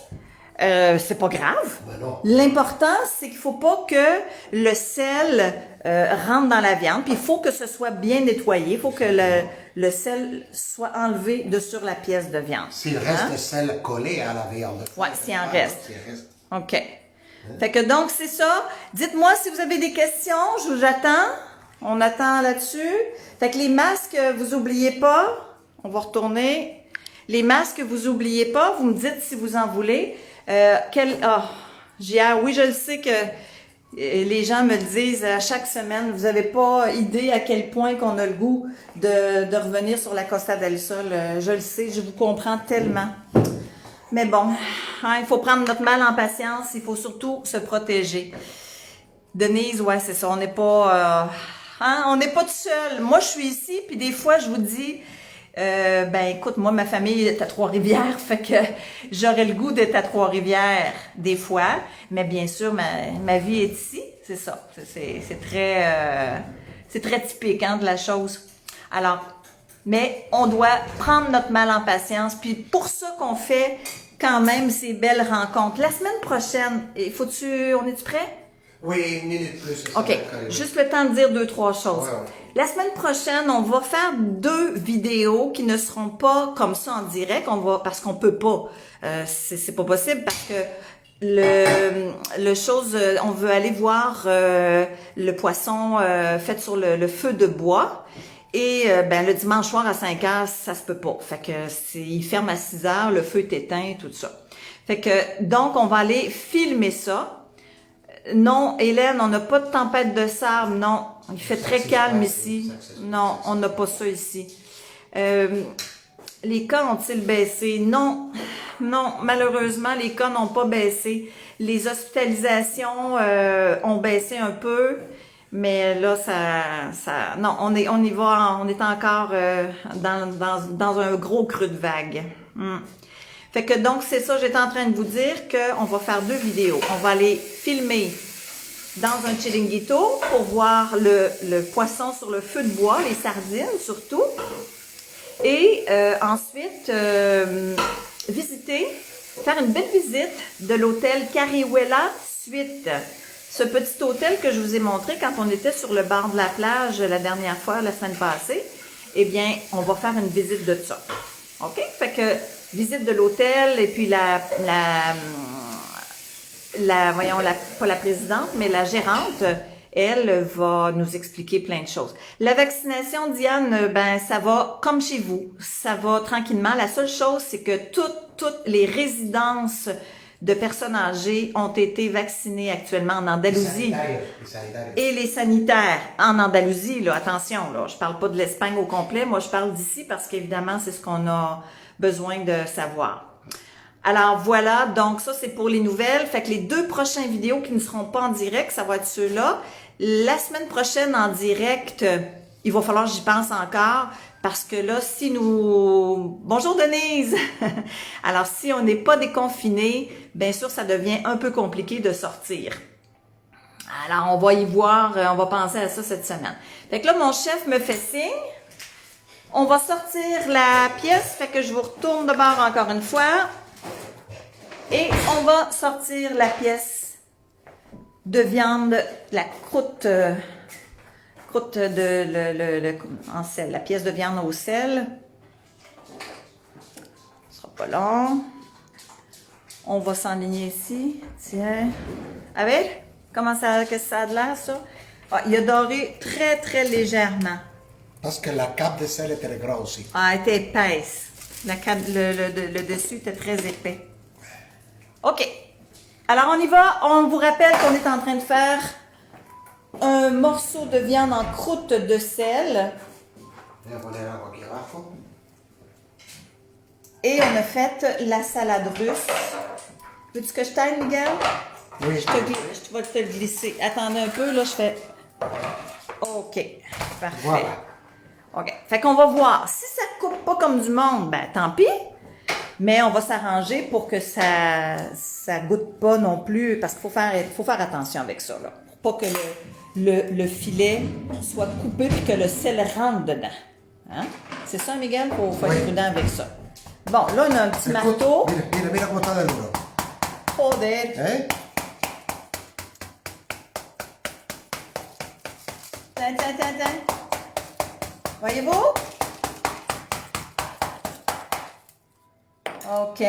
c'est pas grave. Ben non. L'important, c'est qu'il faut pas que le sel rentre dans la viande, puis il faut que ce soit bien nettoyé, il faut que le sel soit enlevé de sur la pièce de viande. S'il reste Hein? de sel collé à la viande. Ouais, s'il en Ah, reste. s'il reste. OK. Fait que donc, c'est ça. Dites-moi si vous avez des questions. J'attends. On attend là-dessus. Fait que les masques, vous oubliez pas. On va retourner. Les masques, vous oubliez pas. Vous me dites si vous en voulez. Oui, je le sais que les gens me le disent à chaque semaine. Vous avez pas idée à quel point qu'on a le goût de revenir sur la Costa del Sol. Je le sais, je vous comprends tellement. Mais bon, hein, il faut prendre notre mal en patience, il faut surtout se protéger. Denise, ouais, c'est ça, on n'est pas tout seul. Moi, je suis ici, puis des fois, je vous dis, écoute, moi, ma famille est à Trois-Rivières, fait que j'aurais le goût d'être à Trois-Rivières des fois, mais bien sûr, ma vie est ici, c'est ça. C'est très typique, hein, de la chose. Alors, mais on doit prendre notre mal en patience. Puis pour ça qu'on fait quand même ces belles rencontres. La semaine prochaine, on est-tu prêt? Oui, une minute plus. ça OK. va être- Juste le temps de dire 2-3 choses. Ouais, ouais. La semaine prochaine, on va faire 2 vidéos qui ne seront pas comme ça en direct. Parce qu'on peut pas. C'est pas possible parce que on veut aller voir le poisson fait sur le feu de bois. Et le dimanche soir à 5 heures, ça se peut pas. Fait que il ferme à 6 heures, le feu est éteint, tout ça. Fait que donc on va aller filmer ça. Non, Hélène, on n'a pas de tempête de sable, non. Il fait très calme ici. Non, on n'a pas ça ici. Les cas ont-ils baissé? Non, malheureusement, les cas n'ont pas baissé. Les hospitalisations ont baissé un peu. Mais là, non, on est encore dans un gros creux de vague. Fait que donc, c'est ça, j'étais en train de vous dire qu'on va faire 2 vidéos. On va aller filmer dans un chiringuito pour voir le poisson sur le feu de bois, les sardines surtout. Et ensuite, faire une belle visite de l'hôtel Carihuela Suite. Ce petit hôtel que je vous ai montré quand on était sur le bord de la plage la dernière fois, la semaine passée, eh bien, on va faire une visite de ça. OK? Fait que, visite de l'hôtel et puis pas la présidente, mais la gérante, elle va nous expliquer plein de choses. La vaccination, Diane, ça va comme chez vous. Ça va tranquillement. La seule chose, c'est que toutes les résidences de personnes âgées ont été vaccinées actuellement en Andalousie. Les sanitaires. Et les sanitaires en Andalousie, là, attention, là, je parle pas de l'Espagne au complet, moi je parle d'ici parce qu'évidemment, c'est ce qu'on a besoin de savoir. Alors voilà, donc ça c'est pour les nouvelles. Fait que les 2 prochaines vidéos qui ne seront pas en direct, ça va être ceux-là. La semaine prochaine en direct, il va falloir que j'y pense encore parce que là, si nous... Bonjour Denise! Alors, si on n'est pas déconfiné, bien sûr, ça devient un peu compliqué de sortir. Alors, on va y voir, on va penser à ça cette semaine. Fait que là, mon chef me fait signe. On va sortir la pièce, fait que je vous retourne de bord encore une fois. Et on va sortir la pièce de viande, la croûte en sel, la pièce de viande au sel. Ce sera pas long. On va s'enligner ici. Tiens. Avec? Comment ça, qu'est-ce que ça a de l'air, ça? Ah, il a doré très, très légèrement. Parce que la cape de sel était grosse aussi. Ah, elle était épaisse. Le dessus était très épais. OK. Alors, on y va. On vous rappelle qu'on est en train de faire un morceau de viande en croûte de sel. Et on a fait la salade russe. Veux-tu que je t'aide, Miguel? Oui. Je vais te le glisser. Attendez un peu, là, je fais... OK. Parfait. Voilà. OK. Fait qu'on va voir. Si ça coupe pas comme du monde, ben tant pis. Mais on va s'arranger pour que ça goûte pas non plus. Parce qu'il faut faire attention avec ça, là. Pour pas que le filet soit coupé et que le sel rentre dedans. Hein? C'est ça, Miguel? Faut être prudent avec ça. Bon, là, on a un petit marteau. Mira cómo está de duro. Joder. ¿Eh? Tiens. Voyez-vous? OK.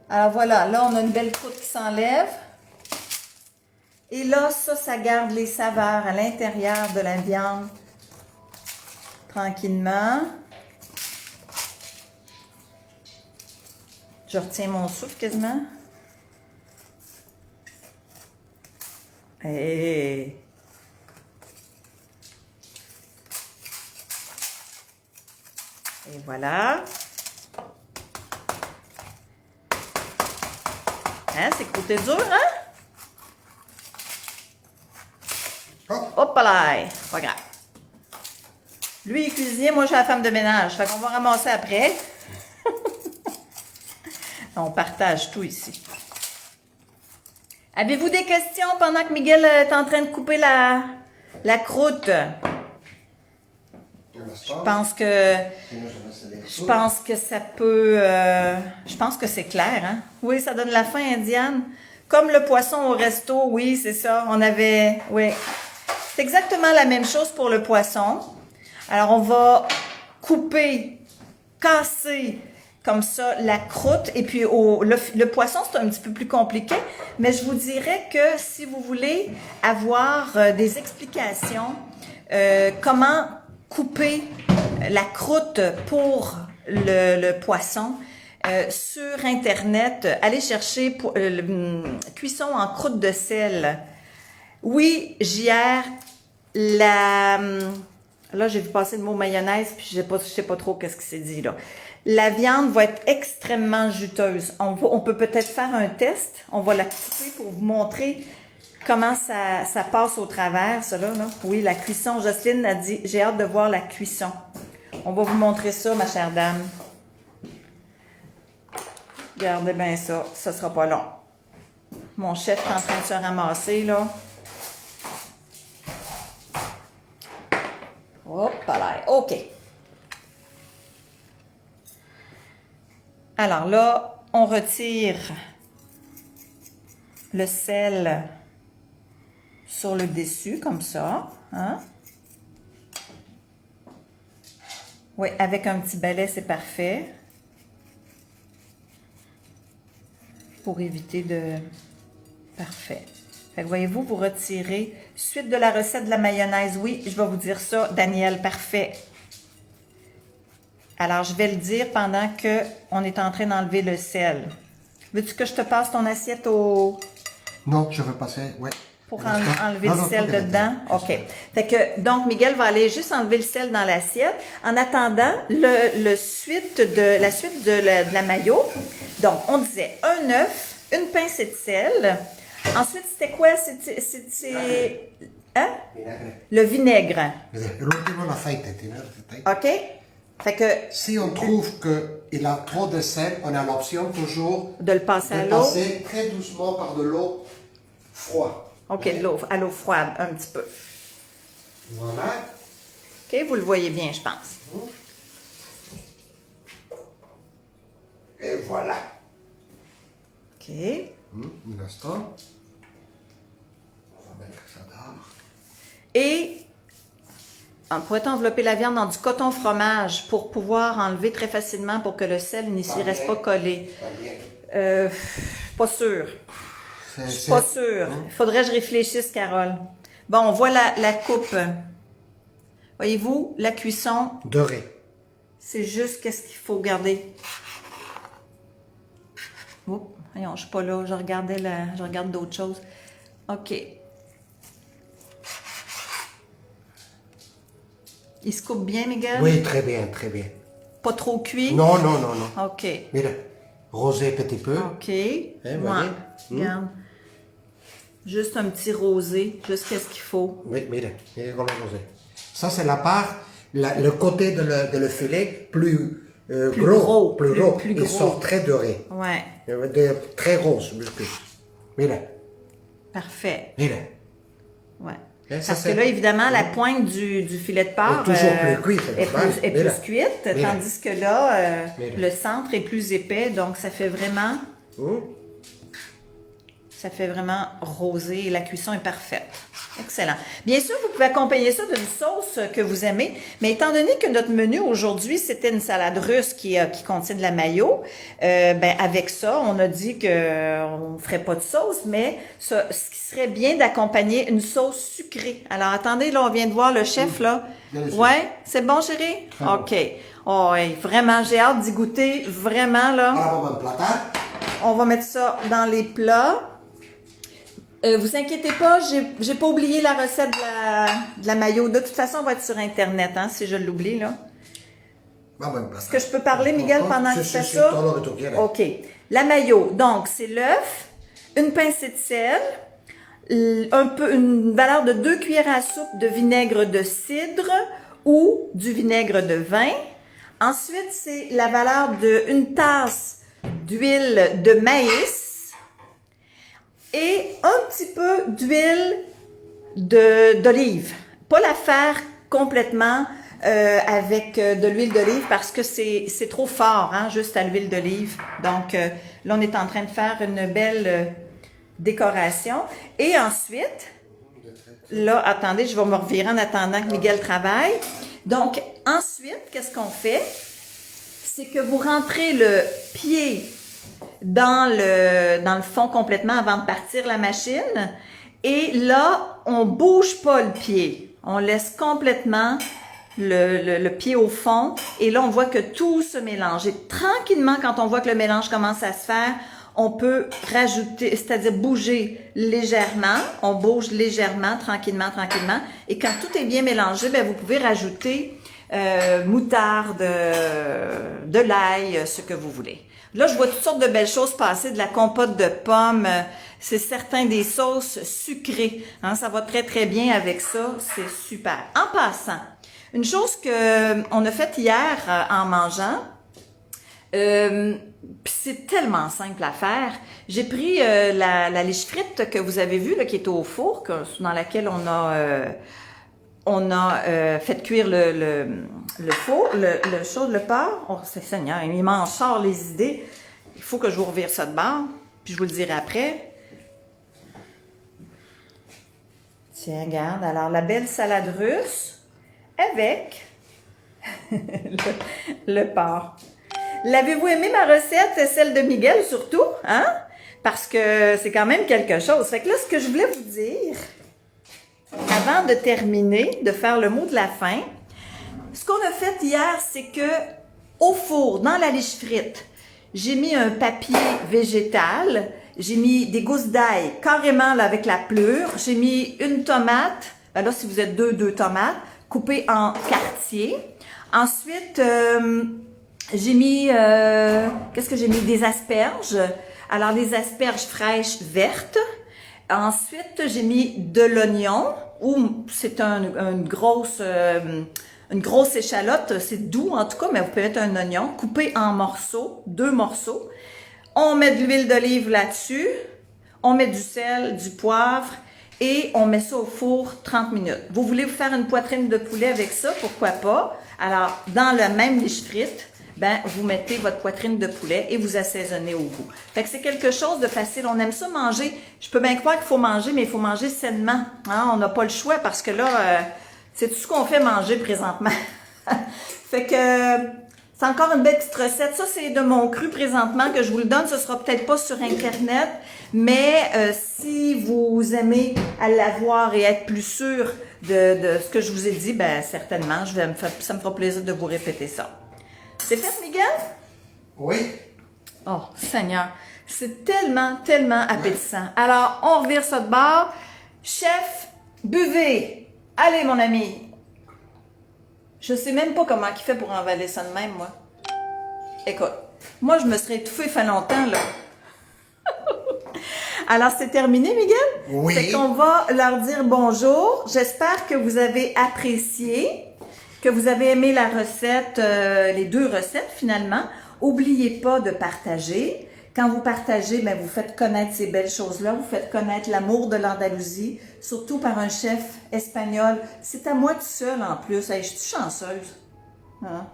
Alors voilà, là, on a une belle croûte qui s'enlève. Et là, ça garde les saveurs à l'intérieur de la viande. Tranquillement. Je retiens mon souffle quasiment. Et voilà. Hein, c'est côté dur, hein? Hop là! Pas grave. Lui, il est cuisinier, moi, je suis la femme de ménage. Fait qu'on va ramasser après. On partage tout ici. Avez-vous des questions pendant que Miguel est en train de couper la croûte? Je pense que ça peut... je pense que c'est clair, hein? Oui, ça donne la faim, hein, Diane? Comme le poisson au resto, oui, c'est ça. On avait... Oui. C'est exactement la même chose pour le poisson. Alors, on va couper, casser comme ça la croûte. Et puis, le poisson, c'est un petit peu plus compliqué. Mais je vous dirais que si vous voulez avoir des explications, comment couper la croûte pour le poisson, sur Internet, allez chercher cuisson en croûte de sel. Oui, JR, là, j'ai vu passer le mot mayonnaise, puis je sais pas trop qu'est-ce qui s'est dit, là. La viande va être extrêmement juteuse. On peut peut-être faire un test. On va la couper pour vous montrer comment ça passe au travers, ça là. Oui, la cuisson. Jocelyne a dit, j'ai hâte de voir la cuisson. On va vous montrer ça, ma chère dame. Regardez bien ça. Ça sera pas long. Mon chef est en train de se ramasser, là. Hop là. OK. Alors là, on retire le sel sur le dessus, comme ça. Hein? Oui, avec un petit balai, c'est parfait. Pour éviter de... Parfait. Fait que voyez-vous, vous retirez. Suite de la recette de la mayonnaise. Oui, je vais vous dire ça, Daniel. Parfait. Alors, je vais le dire pendant qu'on est en train d'enlever le sel. Veux-tu que je te passe ton assiette au... Non, je veux passer, oui. pour enlever Non, le non, sel pas dedans? dedans. OK. Fait que, donc, Miguel va aller juste enlever le sel dans l'assiette. En attendant, la suite de la mayo. Donc, on disait un œuf, une pincée de sel. Ensuite, c'était quoi? Hein? Le vinaigre. L'ultimo la fai te, OK? Fait que, si on trouve qu'il a trop de sel, on a l'option toujours de le passer à de l'eau. passer très doucement par de l'eau froide. OK, à l'eau froide, un petit peu. Voilà. OK, vous le voyez bien, je pense. Et voilà. OK. Un instant. On va mettre ça dehors. Et on pourrait envelopper la viande dans du coton fromage pour pouvoir enlever très facilement pour que le sel n'y s'y reste pas collé. Pas sûr. Pas sûr. Faudrait que je réfléchisse, Carole. Bon, on voit la coupe. Voyez-vous, la cuisson, Doré. c'est juste qu'est-ce qu'il faut garder. Oups, voyons, je suis pas là. Je regarde d'autres choses. OK. Il se coupe bien, Miguel? Oui, très bien, très bien. Pas trop cuit? Non, non, non, non. OK. Mira, rosé petit peu. OK. voyez? Regarde. Juste un petit rosé, juste qu'est-ce qu'il faut. Oui, mira, mira con le rosé. Ça, c'est la part, le côté de le filet plus, gros, plus gros. Plus Il gros. sort très doré. Ouais. Très rose, plus. Mira, Parfait. mira. Ouais. Et ça, Parce que c'est- là, évidemment, la pointe du filet de porc Est toujours plus cuite, est normal. plus Mais là. cuite, Mais là. tandis que là, Mais là. le centre est plus épais, donc ça fait vraiment rosé et la cuisson est parfaite. Excellent. Bien sûr, vous pouvez accompagner ça d'une sauce que vous aimez, mais étant donné que notre menu aujourd'hui, c'était une salade russe qui contient de la mayo, avec ça, on a dit qu'on ne ferait pas de sauce, mais ce qui serait bien d'accompagner une sauce sucrée. Alors, attendez, là, on vient de voir le chef, là. Délicieux. Ouais, c'est bon, chérie? Très bon. OK. Oh, ouais, vraiment, j'ai hâte d'y goûter. Vraiment, là. Ahora vamos a emplatar. On va mettre ça dans les plats. Vous inquiétez pas, j'ai pas oublié la recette de la mayo. De toute façon, on va être sur Internet, hein, si je l'oublie, là. Vamos a emplatar. Est-ce que je peux parler, Miguel, pendant que je fais ça? Todo lo que tú quieras. OK. La mayo, donc, c'est l'œuf, une pincée de sel, une valeur de 2 cuillères à soupe de vinaigre de cidre ou du vinaigre de vin. Ensuite, c'est la valeur d'une tasse d'huile de maïs et un petit peu d'huile d'olive. Pas la faire complètement avec de l'huile d'olive parce que c'est trop fort, hein, juste à l'huile d'olive. Donc, là, on est en train de faire une belle décoration. Et ensuite, là, attendez, je vais me revirer en attendant que Miguel travaille. Donc, ensuite, qu'est-ce qu'on fait? C'est que vous rentrez le pied dans le fond complètement avant de partir la machine. Et là, on bouge pas le pied. On laisse complètement le pied au fond. Et là, on voit que tout se mélange. Et tranquillement, quand on voit que le mélange commence à se faire, on peut rajouter, c'est-à-dire bouger légèrement. On bouge légèrement, tranquillement, tranquillement. Et quand tout est bien mélangé, vous pouvez rajouter moutarde, de l'ail, ce que vous voulez. Là, je vois toutes sortes de belles choses passer, de la compote de pommes, c'est certain des sauces sucrées. Hein, ça va très, très bien avec ça, c'est super. En passant, une chose que on a faite hier en mangeant, puis c'est tellement simple à faire. J'ai pris la liche frite que vous avez vue, là, qui est au four, dans laquelle on a fait cuire le porc. Oh, c'est Seigneur, il m'en sort les idées. Il faut que je vous revire ça de bord, puis je vous le dirai après. Tiens, regarde. Alors, la belle salade russe avec le porc. L'avez-vous aimé ma recette, celle de Miguel surtout, hein? Parce que c'est quand même quelque chose. Fait que là, ce que je voulais vous dire, avant de terminer, de faire le mot de la fin, ce qu'on a fait hier, c'est que au four, dans la liche frite, j'ai mis un papier végétal J'ai mis des gousses d'ail carrément là, avec la pleure. J'ai mis une tomate. Ben là, si vous êtes deux tomates, coupées en quartiers. Ensuite, j'ai mis, qu'est-ce que j'ai mis? Des asperges. Alors, des asperges fraîches vertes. Ensuite, j'ai mis de l'oignon, ou c'est une grosse échalote. C'est doux en tout cas, mais vous pouvez mettre un oignon coupé en morceaux, 2 morceaux. On met de l'huile d'olive là-dessus. On met du sel, du poivre. Et on met ça au four 30 minutes. Vous voulez vous faire une poitrine de poulet avec ça? Pourquoi pas? Alors, dans le même liche frite, ben, vous mettez votre poitrine de poulet et vous assaisonnez au goût. Fait que c'est quelque chose de facile. On aime ça manger. Je peux bien croire qu'il faut manger, mais il faut manger sainement. Hein? On n'a pas le choix parce que là, c'est tout ce qu'on fait manger présentement. Fait que c'est encore une belle petite recette. Ça, c'est de mon cru présentement que je vous le donne. Ce sera peut-être pas sur Internet, mais si vous aimez l'avoir et être plus sûr de ce que je vous ai dit, ben certainement, ça me fera plaisir de vous répéter ça. C'est fait, Miguel? Oui. Oh, Seigneur, c'est tellement, tellement appétissant. Alors, on revire ça de bord. Chef, buvez. Allez, mon ami. Je sais même pas comment il fait pour envaler ça de même, moi. Écoute, moi, je me serais étouffée il fait longtemps, là. Alors, c'est terminé, Miguel? Oui. Fait qu'on va leur dire bonjour. J'espère que vous avez apprécié, que vous avez aimé la recette, les 2 recettes, finalement. Oubliez pas de partager. Quand vous partagez, ben, vous faites connaître ces belles choses-là. Vous faites connaître l'amour de l'Andalousie, surtout par un chef espagnol. C'est à moi tout seul, en plus. Hey, je suis chanceuse. Hein?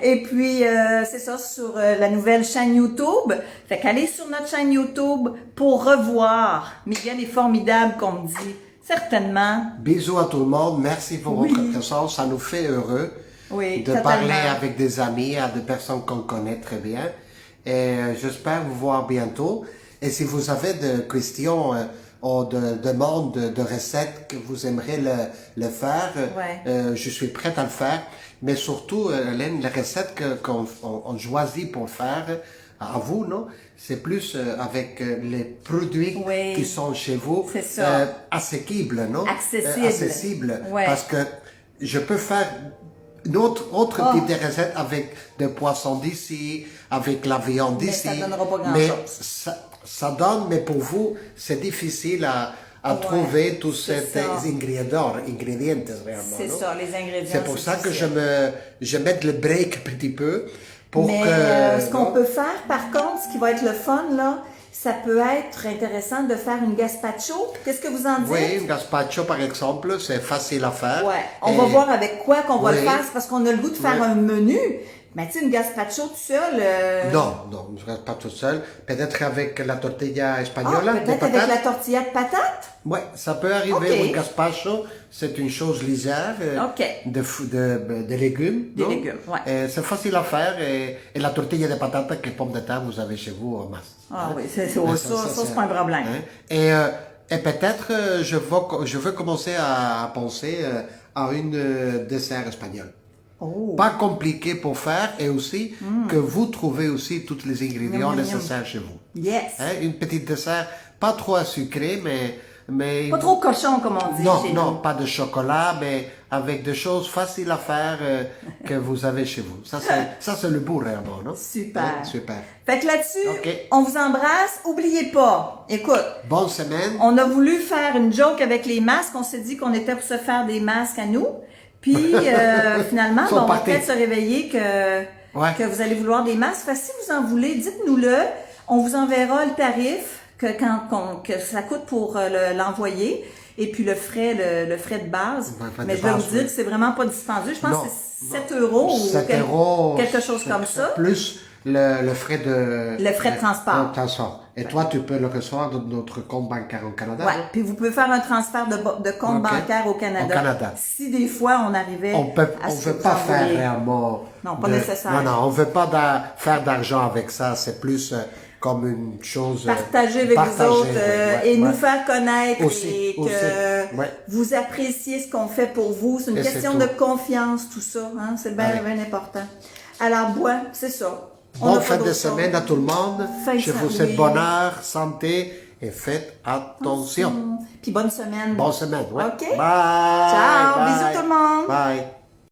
Et puis, c'est ça, sur la nouvelle chaîne YouTube. Fait qu'allez sur notre chaîne YouTube pour revoir. Miguel est formidable, qu'on me dit. Certainement. Bisous à tout le monde. Merci pour votre présence. Ça nous fait heureux. Oui, de parler avec des amis, à des personnes qu'on connaît très bien. Et j'espère vous voir bientôt. Et si vous avez des questions ou de demandes de recettes que vous aimeriez le faire, je suis prête à le faire. Mais surtout, Hélène, les recettes qu'on choisit pour faire, à vous, non? C'est plus avec les produits qui sont chez vous, asequibles, non? Accessibles. Parce que je peux faire une autre type de recette avec des poissons d'ici, avec la viande d'ici. Mais ça donnera pas grand-chose. Mais ça donne, mais pour vous, c'est difficile à trouver tous ces ingrédients vraiment. C'est ça, les ingrédients. C'est pour ça que je mets le break un petit peu. Ce qu'on peut faire, par contre, ce qui va être le fun, là, ça peut être intéressant de faire une gazpacho. Qu'est-ce que vous en dites? Oui, une gazpacho, par exemple, c'est facile à faire. Ouais. On va voir avec quoi qu'on va le faire. C'est parce qu'on a le goût de faire un menu. Mais tu sais, une gazpacho tout seul... Non, je ne reste pas tout seul. Peut-être avec la tortilla espagnole. Peut-être avec la tortilla de patates? Oui, ça peut arriver. Un gazpacho, c'est une chose légère de légumes. Des légumes, oui. C'est facile à faire. Et la tortilla de patates, que pommes de terre, vous avez chez vous en masse. Ah oui, ça c'est pas un problème. Et peut-être, je veux commencer à penser à une dessert espagnol. Pas compliqué pour faire et aussi que vous trouvez aussi tous les ingrédients nécessaires chez vous. Yes. Une petite dessert, pas trop sucré, mais pas trop cochon comme on dit chez nous. Non, pas de chocolat, mais avec des choses faciles à faire que vous avez chez vous. Ça c'est le beau réellement, non? Super. Super. Fait que là-dessus, on vous embrasse. Oubliez pas, écoute. Bonne semaine. On a voulu faire une joke avec les masques. On s'est dit qu'on était pour se faire des masques à nous. Puis, finalement, on va peut-être se réveiller que vous allez vouloir des masques. Fait que si vous en voulez, dites-nous-le. On vous enverra le tarif que ça coûte pour l'envoyer. Et puis le frais de base. Mais je vais vous dire que c'est vraiment pas dispendieux. Je pense que c'est 7 euros ou quelque chose comme ça. Plus le frais de... Le frais de transport. Et toi, tu peux le recevoir de notre compte bancaire au Canada. Oui, puis vous pouvez faire un transfert de compte bancaire au Canada. Si des fois, on arrivait on veut pas faire réellement... Non, pas nécessaire. Non, on veut pas faire d'argent avec ça. C'est plus comme une chose... Partager avec les autres et nous faire connaître et que vous appréciez ce qu'on fait pour vous. C'est une question de confiance, tout ça. Hein? C'est bien important. Alors, c'est ça. On n'a Bonne pas fin de d'autre semaine chose. à tout le monde. Fin de Je vous semaine. souhaite bonheur, santé et faites attention. Puis bonne semaine. Bonne semaine. Ouais. OK. Bye. Ciao. Bye. Bisous tout le monde. Bye.